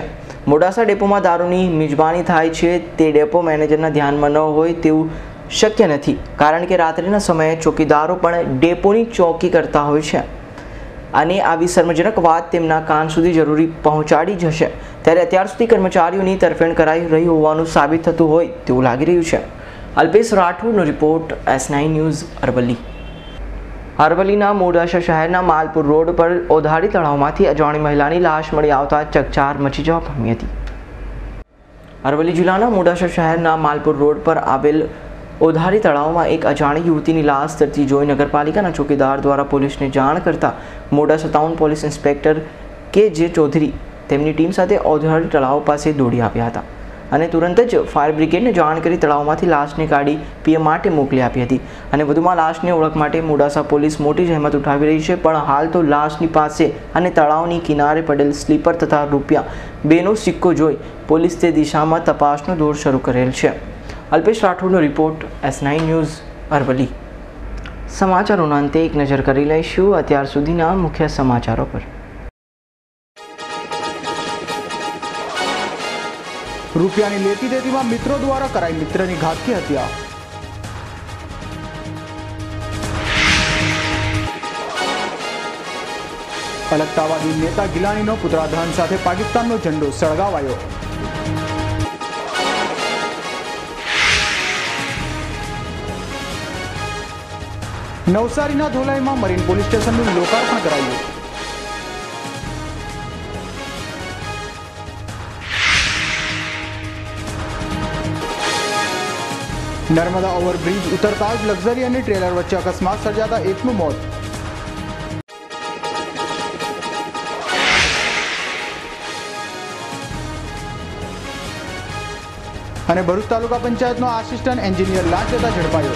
મોડાસા ડેપોમાં દારૂની મિજબાની થાય છે તે ડેપો મેનેજરના ધ્યાનમાં ન હોય તેવું શક્ય નથી, કારણ કે રાત્રિના સમયે ચોકીદારો પણ ડેપોની ચોકી કરતા હોય છે અને આવી શર્મજનક વાત તેમના કાન સુધી જરૂરી પહોંચાડી જશે, ત્યારે અત્યાર સુધી કર્મચારીઓની તરફેણ કરાઈ રહી હોવાનું સાબિત થતું હોય તેવું લાગી રહ્યું છે. અલ્પેશ રાઠોડનો રિપોર્ટ, S9 ન્યૂઝ, અરવલ્લી. અરવલ્લીના મોડાસા શહેરના માલપુર રોડ પર ઓધારી તળાવમાંથી અજાણી મહિલાની લાશ મળી આવતા ચકચાર મચી જવા પામી હતી. અરવલ્લી જિલ્લાના મોડાસા શહેરના માલપુર રોડ પર આવેલ ઓધારી તળાવમાં એક અજાણી યુવતીની લાશ તરતી જોઈ નગરપાલિકાના ચોકીદાર દ્વારા પોલીસને જાણ કરતા Modasa town police inspector K J. Chaudhary તેમની ટીમ સાથે ઓધારી તળાવ પાસે દોડી આવ્યા હતા અને તુરંત જ ફાયર બ્રિગેડને જાણ કરી તળાવમાંથી લાશને કાઢી પીએમ માટે મોકલી આપી હતી અને વધુમાં લાશની ઓળખ માટે મોડાસા પોલીસ મોટી જહેમત ઉઠાવી રહી છે, પણ હાલ તો લાશની પાસે અને તળાવની કિનારે પડેલ સ્લીપર તથા ₹2નો સિક્કો જોઈ પોલીસ તે દિશામાં તપાસનો દોર શરૂ કરેલ છે. અલ્પેશ રાઠોડનો રિપોર્ટ, S9 ન્યૂઝ, અરવલ્લી. સમાચારોના અંતે એક નજર કરી લઈશું અત્યાર સુધીના મુખ્ય સમાચારો પર. રૂપિયાની લેતી દેતીમાં મિત્રો દ્વારા કરાઈ મિત્રની ઘાતકી હત્યા. અલગતાવાદી નેતા ગિલાનીનો પુત્રાધન સાથે પાકિસ્તાનનો ઝંડો સળગાવાયો. નવસારીના ધોલાઈમાં મરીન પોલીસ સ્ટેશનનું લોકાર્પણ કરાયું. નર્મદા ઓવરબ્રિજ ઉતરતા જ લક્ઝરી અને ટ્રેલર વચ્ચે અકસ્માત સર્જાતા એકનું મોત. અને ભરૂચ તાલુકા પંચાયતનો આસિસ્ટન્ટ એન્જિનિયર લાંચ લેતા ઝડપાયો.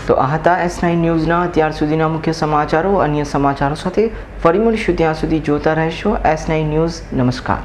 તો આ હતા S9 ન્યૂઝના અત્યાર સુધીના મુખ્ય સમાચારો. અન્ય સમાચારો સાથે ફરી મળીશું, ત્યાં સુધી જોતા રહેશો S9 ન્યૂઝ. નમસ્કાર.